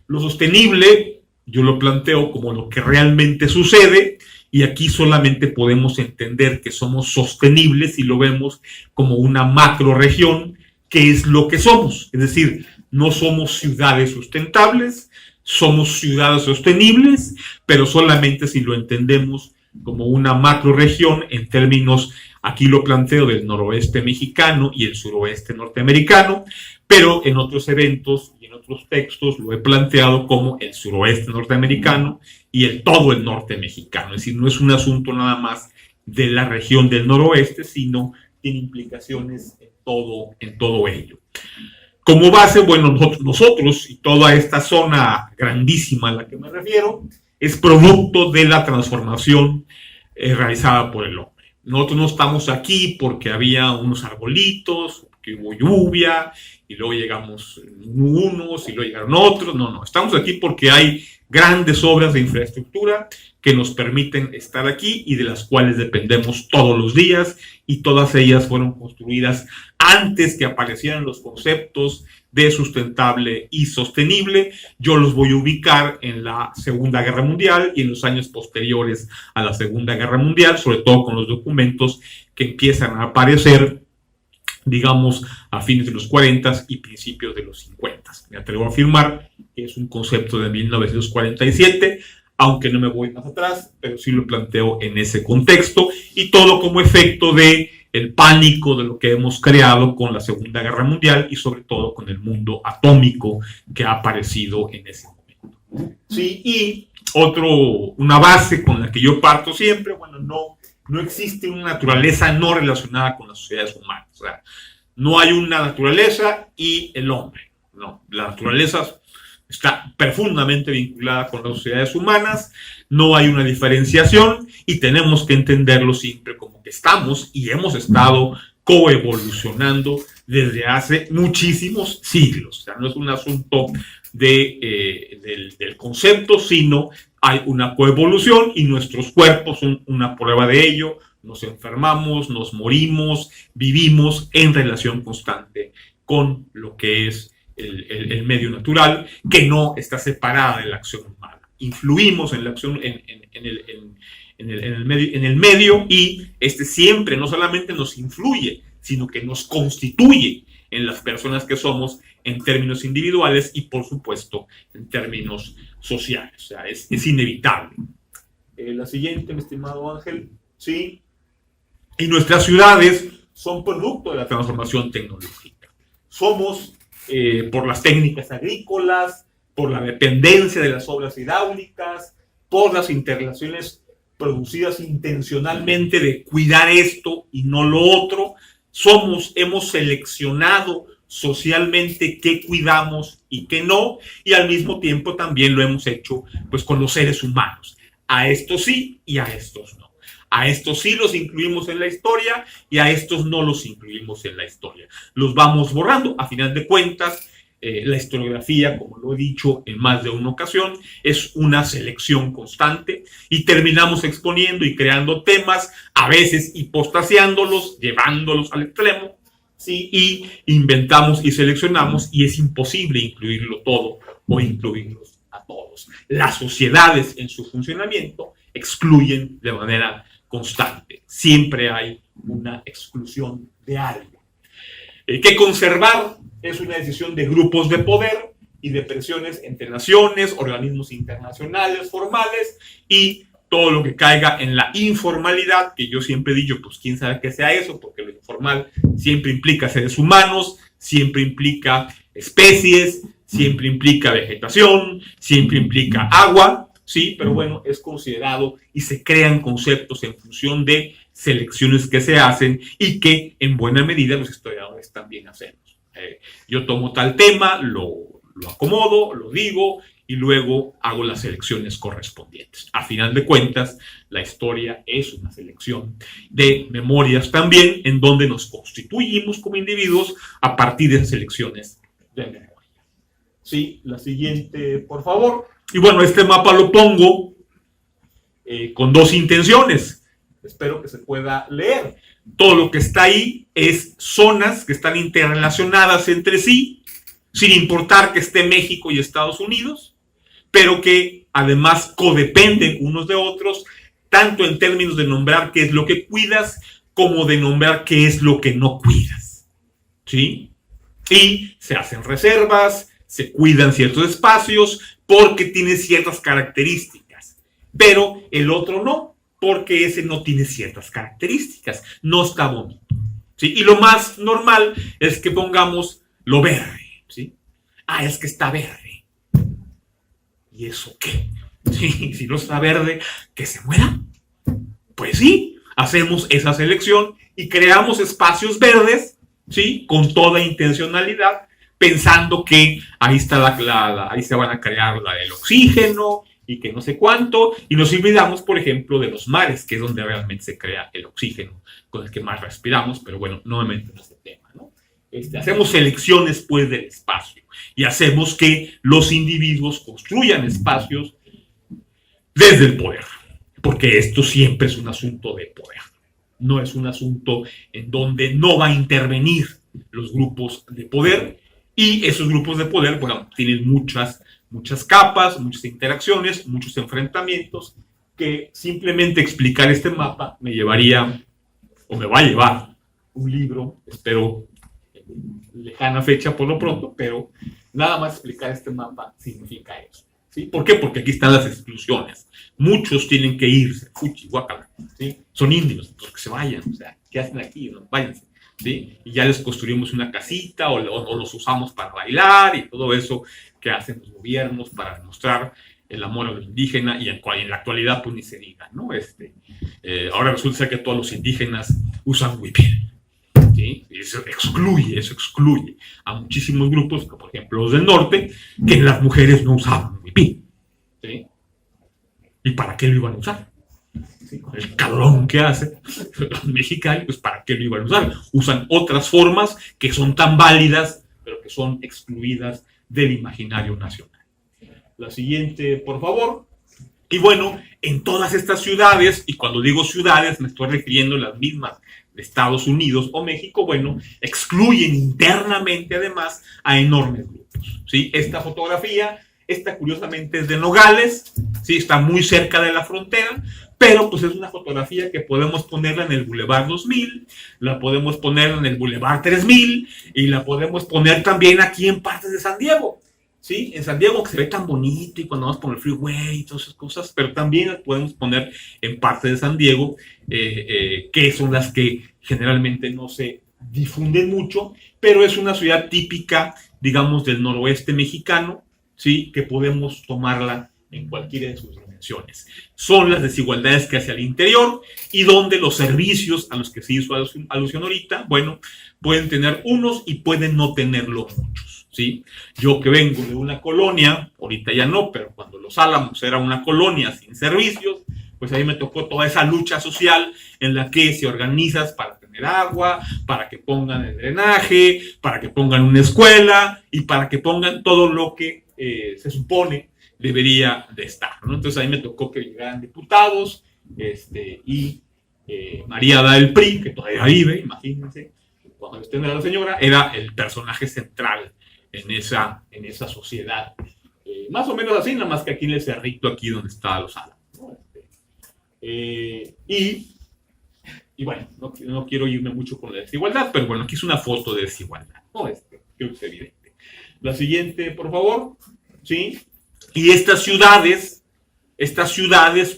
Lo sostenible, yo lo planteo como lo que realmente sucede, y aquí solamente podemos entender que somos sostenibles si lo vemos como una macroregión, que es lo que somos. Es decir, no somos ciudades sustentables, somos ciudades sostenibles, pero solamente si lo entendemos como una macroregión en términos, aquí lo planteo, del noroeste mexicano y el suroeste norteamericano, pero en otros eventos y en otros textos lo he planteado como el suroeste norteamericano y todo el norte mexicano. Es decir, no es un asunto nada más de la región del noroeste, sino tiene implicaciones en todo ello. Como base, bueno, nosotros y toda esta zona grandísima a la que me refiero es producto de la transformación realizada por el hombre. Nosotros no estamos aquí porque había unos arbolitos, que hubo lluvia, y luego llegamos unos y luego llegaron otros. No, estamos aquí porque hay grandes obras de infraestructura que nos permiten estar aquí y de las cuales dependemos todos los días, y todas ellas fueron construidas antes que aparecieran los conceptos de sustentable y sostenible. Yo los voy a ubicar en la Segunda Guerra Mundial y en los años posteriores a la Segunda Guerra Mundial, sobre todo con los documentos que empiezan a aparecer, digamos, a fines de los 40 y principios de los 50. Me atrevo a afirmar que es un concepto de 1947, aunque no me voy más atrás, pero sí lo planteo en ese contexto, y todo como efecto de el pánico de lo que hemos creado con la Segunda Guerra Mundial y sobre todo con el mundo atómico que ha aparecido en ese momento. Sí, y una base con la que yo parto siempre, bueno, no existe una naturaleza no relacionada con las sociedades humanas. O sea, no hay una naturaleza y el hombre. No, la naturaleza está profundamente vinculada con las sociedades humanas, no hay una diferenciación y tenemos que entenderlo siempre como que estamos y hemos estado coevolucionando desde hace muchísimos siglos. O sea, no es un asunto del concepto, sino hay una coevolución y nuestros cuerpos son una prueba de ello. Nos enfermamos, nos morimos, vivimos en relación constante con lo que es el medio natural, que no está separada de la acción humana. Influimos en la acción, en el medio, y siempre no solamente nos influye, sino que nos constituye en las personas que somos en términos individuales y, por supuesto, en términos sociales. O sea, es inevitable. La siguiente, mi estimado Ángel. Sí. Y nuestras ciudades son producto de la transformación tecnológica. Somos, por las técnicas agrícolas, por la dependencia de las obras hidráulicas, por las interrelaciones producidas intencionalmente de cuidar esto y no lo otro, hemos seleccionado socialmente qué cuidamos y qué no, y al mismo tiempo también lo hemos hecho pues con los seres humanos. A estos sí y a estos no. A estos sí los incluimos en la historia y a estos no los incluimos en la historia. Los vamos borrando. A final de cuentas, la historiografía, como lo he dicho en más de una ocasión, es una selección constante y terminamos exponiendo y creando temas, a veces hipostasiándolos, llevándolos al extremo, ¿sí? Y inventamos y seleccionamos y es imposible incluirlo todo o incluirlos a todos. Las sociedades en su funcionamiento excluyen de manera constante. Siempre hay una exclusión de algo. Que conservar es una decisión de grupos de poder y de presiones entre naciones, organismos internacionales, formales, y todo lo que caiga en la informalidad, que yo siempre digo, pues quién sabe qué sea eso, porque lo informal siempre implica seres humanos, siempre implica especies, siempre implica vegetación, siempre implica agua, sí, pero bueno, es considerado y se crean conceptos en función de selecciones que se hacen y que en buena medida los historiadores también hacemos. Yo tomo tal tema, lo acomodo, lo digo y luego hago las selecciones correspondientes. A final de cuentas, la historia es una selección de memorias también en donde nos constituimos como individuos a partir de esas selecciones de memoria. Sí, la siguiente, por favor. Y bueno, este mapa lo pongo con dos intenciones. espero que se pueda leer. Todo lo que está ahí es zonas que están interrelacionadas entre sí, sin importar que esté México y Estados Unidos, pero que además codependen unos de otros, tanto en términos de nombrar qué es lo que cuidas, como de nombrar qué es lo que no cuidas, ¿sí? Y se hacen reservas, se cuidan ciertos espacios, porque tiene ciertas características, pero el otro no, porque ese no tiene ciertas características, no está bonito, ¿sí? Y lo más normal es que pongamos lo verde, ¿sí? Ah, es que está verde. ¿Y eso qué? ¿Sí? Si no está verde, ¿que se muera? Pues sí, hacemos esa selección y creamos espacios verdes, ¿sí? Con toda intencionalidad, pensando que ahí está ahí se van a crear el oxígeno y que no sé cuánto, y nos olvidamos, por ejemplo, de los mares, que es donde realmente se crea el oxígeno con el que más respiramos, pero bueno, no me meto en este tema, ¿no? Hacemos selecciones, pues, del espacio, y hacemos que los individuos construyan espacios desde el poder, porque esto siempre es un asunto de poder, no es un asunto en donde no va a intervenir los grupos de poder, y esos grupos de poder, bueno, tienen muchas capas, muchas interacciones, muchos enfrentamientos, que simplemente explicar este mapa me llevaría, o me va a llevar, un libro, espero, lejana fecha por lo pronto, pero nada más explicar este mapa significa eso, ¿sí? ¿Por qué? Porque aquí están las exclusiones. Muchos tienen que irse, fuchi, guácala, ¿sí? Son indios, pues que se vayan, o sea, ¿qué hacen aquí? No, váyanse, ¿sí? Y ya les construimos una casita o los usamos para bailar y todo eso que hacen los gobiernos para demostrar el amor a lo indígena, y en la actualidad pues ni se diga, ¿no? Ahora resulta ser que todos los indígenas usan huipil, ¿sí? Y eso excluye a muchísimos grupos, como por ejemplo los del norte, que las mujeres no usaban huipil, ¿sí? ¿Y para qué lo iban a usar? ¿Sí? Con el calorón que hace los mexicanos, pues ¿para qué lo iban a usar? Usan otras formas que son tan válidas, pero que son excluidas del imaginario nacional. La siguiente, por favor. Y bueno, en todas estas ciudades, y cuando digo ciudades me estoy refiriendo a las mismas de Estados Unidos o México, bueno, excluyen internamente además a enormes grupos, ¿sí? Esta fotografía, esta curiosamente es de Nogales, ¿sí? Está muy cerca de la frontera, pero pues es una fotografía que podemos ponerla en el Boulevard 2000, la podemos poner en el Boulevard 3000 y la podemos poner también aquí en partes de San Diego, ¿sí? En San Diego, que se ve tan bonito y cuando vamos por el freeway y todas esas cosas, pero también las podemos poner en partes de San Diego, que son las que generalmente no se difunden mucho, pero es una ciudad típica, digamos, del noroeste mexicano, ¿sí? Que podemos tomarla en cualquiera de sus dimensiones. Son las desigualdades que hacia el interior y donde los servicios a los que se hizo alusión ahorita, bueno, pueden tener unos y pueden no tenerlos muchos, ¿sí? Yo que vengo de una colonia, ahorita ya no, pero cuando Los Álamos era una colonia sin servicios, pues ahí me tocó toda esa lucha social en la que se organizas para tener agua, para que pongan el drenaje, para que pongan una escuela y para que pongan todo lo que se supone debería de estar, ¿no? Entonces ahí me tocó que llegaran diputados, y María da del PRI, que todavía vive, imagínense, cuando estén a la señora, era el personaje central en esa sociedad. Más o menos así, nada más que aquí en el cerrito, aquí donde está Los Álamos, ¿no? Y bueno, no quiero irme mucho con la desigualdad, pero bueno, aquí es una foto de desigualdad, ¿no? Creo que es evidente. La siguiente, por favor, ¿sí? Y estas ciudades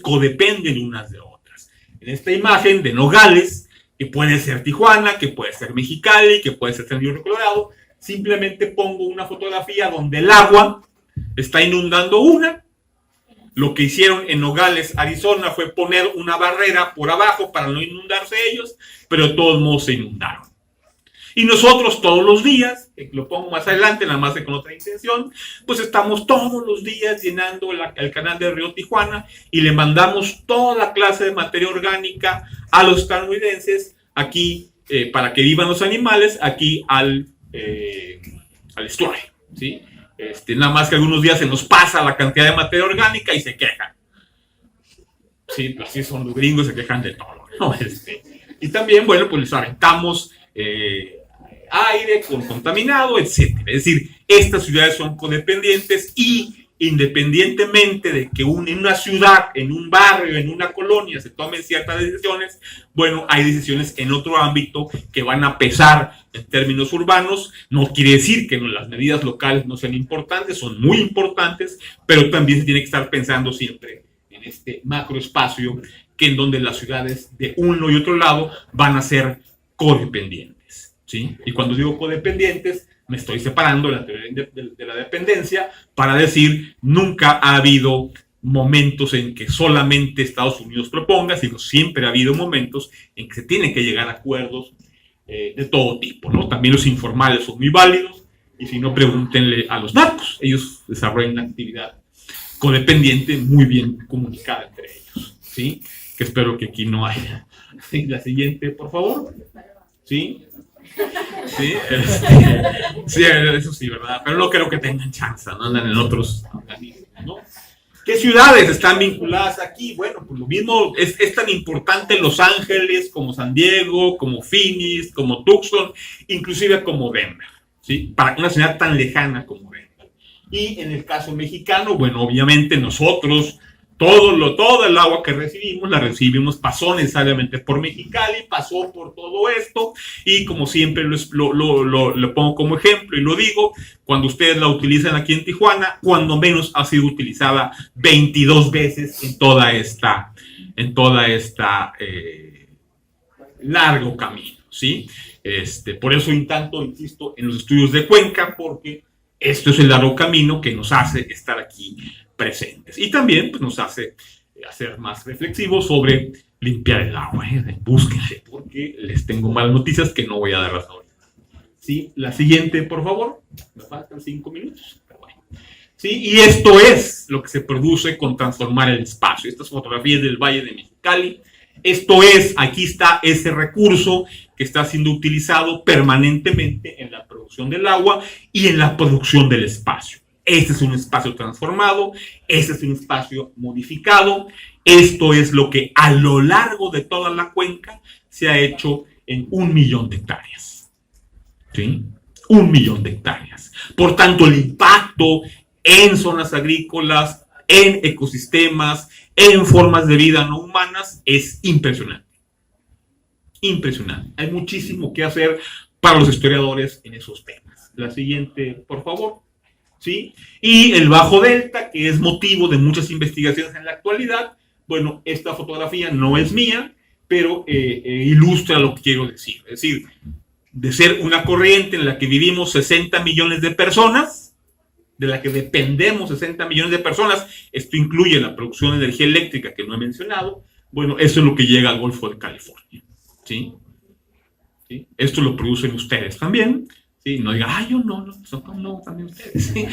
codependen unas de otras. En esta imagen de Nogales, que puede ser Tijuana, que puede ser Mexicali, que puede ser San Diego, Colorado, simplemente pongo una fotografía donde el agua está inundando una. Lo que hicieron en Nogales, Arizona, fue poner una barrera por abajo para no inundarse ellos, pero de todos modos se inundaron. Y nosotros todos los días, lo pongo más adelante, nada más que con otra intención, pues estamos todos los días llenando el canal del río Tijuana y le mandamos toda clase de materia orgánica a los estadounidenses aquí, para que vivan los animales, aquí al estuario, ¿sí? Nada más que algunos días se nos pasa la cantidad de materia orgánica y se quejan. Sí, así son los gringos, se quejan de todo, ¿no? Y también, bueno, pues les aventamos aire contaminado, etcétera. Es decir, estas ciudades son codependientes y independientemente de que en una ciudad, en un barrio, en una colonia se tomen ciertas decisiones, bueno, hay decisiones en otro ámbito que van a pesar en términos urbanos. No quiere decir que las medidas locales no sean importantes, son muy importantes, pero también se tiene que estar pensando siempre en este macroespacio que en donde las ciudades de uno y otro lado van a ser codependientes, ¿sí? Y cuando digo codependientes, me estoy separando de la teoría de la dependencia para decir, nunca ha habido momentos en que solamente Estados Unidos proponga, sino siempre ha habido momentos en que se tienen que llegar a acuerdos de todo tipo, ¿no? También los informales son muy válidos, y si no, pregúntenle a los narcos. Ellos desarrollan una actividad codependiente muy bien comunicada entre ellos, ¿sí? Que espero que aquí no haya. ¿Sí? La siguiente, por favor. ¿Sí? Sí, sí, eso sí, ¿verdad? Pero no creo que tengan chance, ¿no? Andan en otros organismos, ¿no? ¿Qué ciudades están vinculadas aquí? Bueno, pues lo mismo, es tan importante Los Ángeles como San Diego, como Phoenix, como Tucson, inclusive como Denver, ¿sí? Para una ciudad tan lejana como Denver. Y en el caso mexicano, bueno, obviamente nosotros, todo el agua que recibimos, pasó necesariamente por Mexicali, pasó por todo esto, y como siempre lo pongo como ejemplo y lo digo, cuando ustedes la utilizan aquí en Tijuana, cuando menos ha sido utilizada 22 veces en toda esta largo camino, ¿sí? Por eso insisto en los estudios de Cuenca, porque esto es el largo camino que nos hace estar aquí presentes. Y también pues, nos hace ser más reflexivos sobre limpiar el agua. Búsquense, porque les tengo malas noticias que no voy a darlas ahorita. ¿Sí? La siguiente, por favor. Me faltan 5 minutos. Pero bueno. ¿Sí? Y esto es lo que se produce con transformar el espacio. Estas fotografías del Valle de Mexicali. Aquí está ese recurso que está siendo utilizado permanentemente en la producción del agua y en la producción del espacio. Este es un espacio transformado, este es un espacio modificado. Esto es lo que a lo largo de toda la cuenca se ha hecho en 1 millón de hectáreas. ¿Sí? 1 millón de hectáreas. Por tanto, el impacto en zonas agrícolas, en ecosistemas, en formas de vida no humanas es impresionante. Impresionante. Hay muchísimo que hacer para los historiadores en esos temas. La siguiente, por favor. ¿Sí? Y el Bajo Delta, que es motivo de muchas investigaciones en la actualidad. Bueno, esta fotografía no es mía, pero ilustra lo que quiero decir. Es decir, de ser una corriente en la que vivimos 60 millones de personas, de la que dependemos 60 millones de personas, esto incluye la producción de energía eléctrica que no he mencionado, bueno, eso es lo que llega al Golfo de California. ¿Sí? ¿Sí? Esto lo producen ustedes también. Sí, no digan, yo no, ¿cómo no? También ustedes. ¿Sí?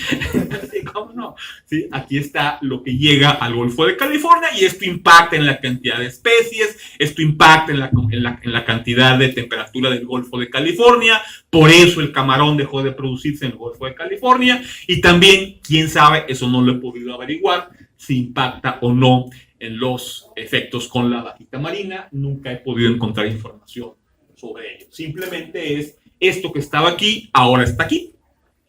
Sí, ¿cómo no? Sí, aquí está lo que llega al Golfo de California y esto impacta en la cantidad de especies, esto impacta en la cantidad de temperatura del Golfo de California, por eso el camarón dejó de producirse en el Golfo de California y también, quién sabe, eso no lo he podido averiguar, si impacta o no en los efectos con la vaquita marina, nunca he podido encontrar información sobre ello. Simplemente es esto que estaba aquí, ahora está aquí.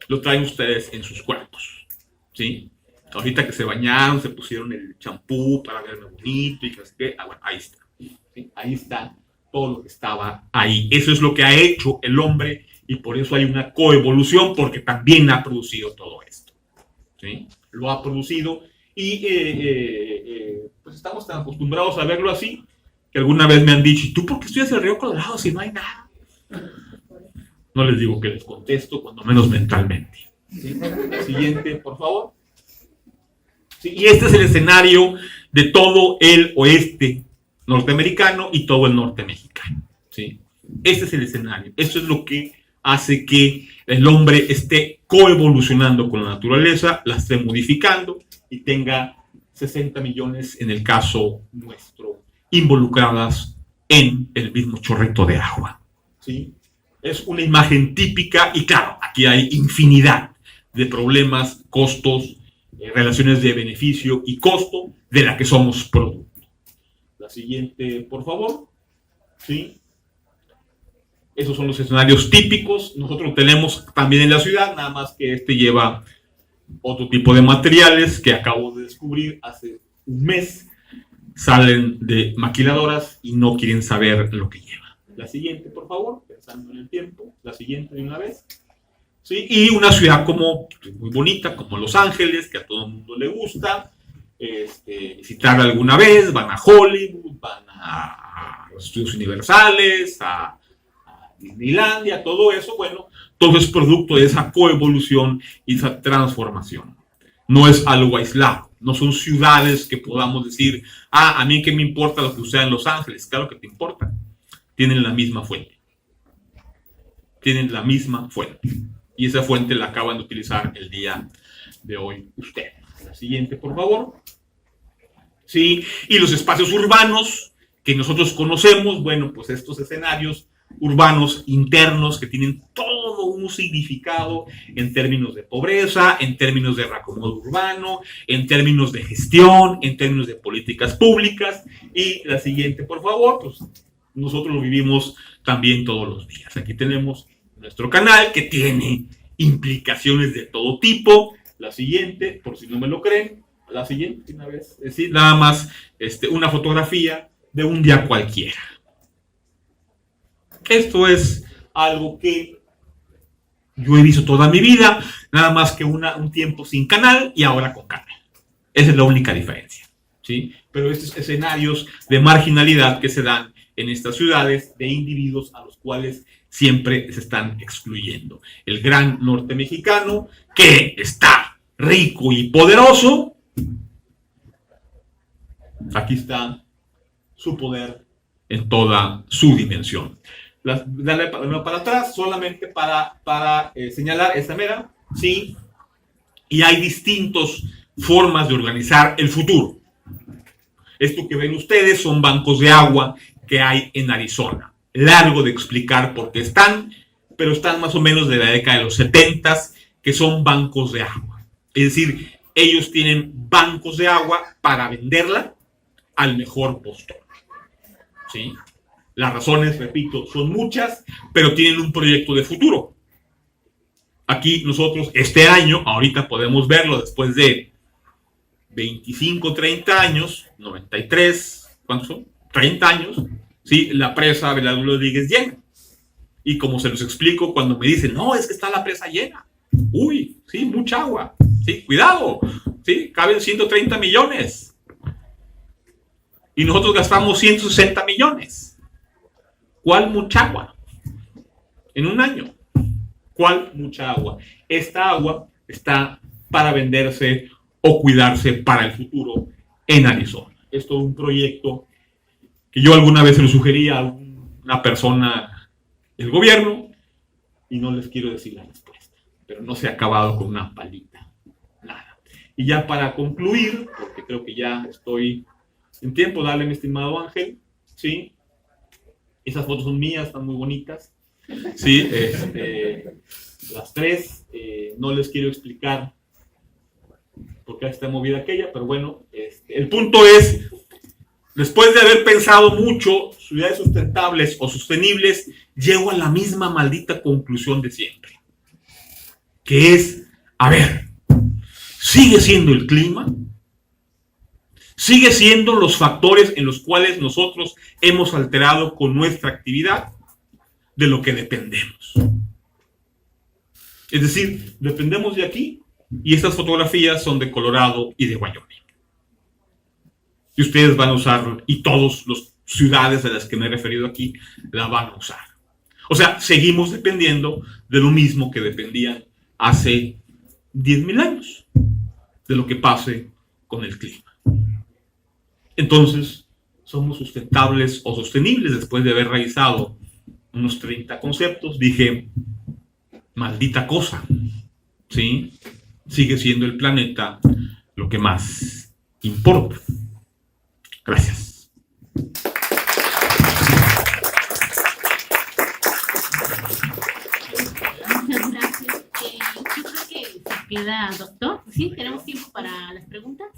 Lo traen ustedes en sus cuerpos. ¿Sí? Ahorita que se bañaron, se pusieron el champú para verme bonito y que sé qué. Bueno, ahí está. ¿Sí? Ahí está todo lo que estaba ahí. Eso es lo que ha hecho el hombre y por eso hay una coevolución, porque también ha producido todo esto. ¿Sí? Lo ha producido y pues estamos tan acostumbrados a verlo así que alguna vez me han dicho, ¿y tú por qué estudias el Río Colorado si no hay nada? No les digo que les contesto, cuando menos mentalmente. ¿Sí? Siguiente, por favor. ¿Sí? Y este es el escenario de todo el oeste norteamericano y todo el norte mexicano. ¿Sí? Este es el escenario. Esto es lo que hace que el hombre esté coevolucionando con la naturaleza, la esté modificando y tenga 60 millones, en el caso nuestro, involucradas en el mismo chorrito de agua. ¿Sí? Es una imagen típica y claro, aquí hay infinidad de problemas, costos, relaciones de beneficio y costo de la que somos producto. La siguiente, por favor. ¿Sí? Esos son los escenarios típicos. Nosotros lo tenemos también en la ciudad, nada más que este lleva otro tipo de materiales que acabo de descubrir hace un mes. Salen de maquiladoras y no quieren saber lo que lleva. La siguiente, por favor, pensando en el tiempo. La siguiente de una vez. ¿Sí? Y una ciudad como muy bonita, como Los Ángeles, que a todo el mundo le gusta. Visitarla alguna vez, van a Hollywood, van a los estudios universales, a Disneylandia, todo eso, bueno, todo es producto de esa coevolución y esa transformación. No es algo aislado, no son ciudades que podamos decir, a mí qué me importa lo que suceda en Los Ángeles. Claro que te importa, tienen la misma fuente. Tienen la misma fuente. Y esa fuente la acaban de utilizar el día de hoy ustedes. La siguiente, por favor. Sí, y los espacios urbanos que nosotros conocemos, bueno, pues estos escenarios urbanos internos que tienen todo un significado en términos de pobreza, en términos de reacomodo urbano, en términos de gestión, en términos de políticas públicas. Y la siguiente, por favor, pues nosotros lo vivimos también todos los días. Aquí tenemos nuestro canal que tiene implicaciones de todo tipo. La siguiente, por si no me lo creen, la siguiente, una vez, es decir, nada más una fotografía de un día cualquiera. Esto es algo que yo he visto toda mi vida, nada más que un tiempo sin canal y ahora con canal. Esa es la única diferencia, ¿sí? Pero estos escenarios de marginalidad que se dan en estas ciudades, de individuos a los cuales siempre se están excluyendo. El gran norte mexicano, que está rico y poderoso, aquí está su poder en toda su dimensión. Dale para atrás, solamente para señalar esta mera, ¿sí? Y hay distintas formas de organizar el futuro. Esto que ven ustedes son bancos de agua que hay en Arizona. Largo de explicar por qué están, pero están más o menos de la década de los 70s, que son bancos de agua. Es decir, ellos tienen bancos de agua para venderla al mejor postor. ¿Sí? Las razones, repito, son muchas, pero tienen un proyecto de futuro. Aquí nosotros, este año, ahorita podemos verlo después de 25, 30 años, 93, ¿cuántos son? 30 años, ¿sí? La presa Velasco Rodríguez llena. Y como se los explico cuando me dicen, no, es que está la presa llena. Uy, sí, mucha agua. Sí, cuidado. Sí, caben 130 millones. Y nosotros gastamos 160 millones. ¿Cuál mucha agua? En un año. ¿Cuál mucha agua? Esta agua está para venderse o cuidarse para el futuro en Arizona. Esto es un proyecto que yo alguna vez se lo sugerí a una persona del gobierno y no les quiero decir la respuesta, pero no se ha acabado con una palita, nada. Y ya para concluir, porque creo que ya estoy en tiempo, dale, mi estimado Ángel, ¿sí? Esas fotos son mías, están muy bonitas, ¿sí? Las tres, no les quiero explicar por qué está movida aquella, pero bueno, el punto es, después de haber pensado mucho, ciudades sustentables o sostenibles, llego a la misma maldita conclusión de siempre. Que es, a ver, sigue siendo el clima, sigue siendo los factores en los cuales nosotros hemos alterado con nuestra actividad de lo que dependemos. Es decir, dependemos de aquí y estas fotografías son de Colorado y de Wyoming. Y ustedes van a usar, y todas las ciudades a las que me he referido aquí, la van a usar. O sea, seguimos dependiendo de lo mismo que dependían hace 10,000 años, de lo que pase con el clima. Entonces, somos sustentables o sostenibles. Después de haber realizado unos 30 conceptos, dije, maldita cosa, ¿sí? Sigue siendo el planeta lo que más importa. Gracias. Muchas gracias. Yo creo que se queda, doctor. Sí, tenemos tiempo para las preguntas.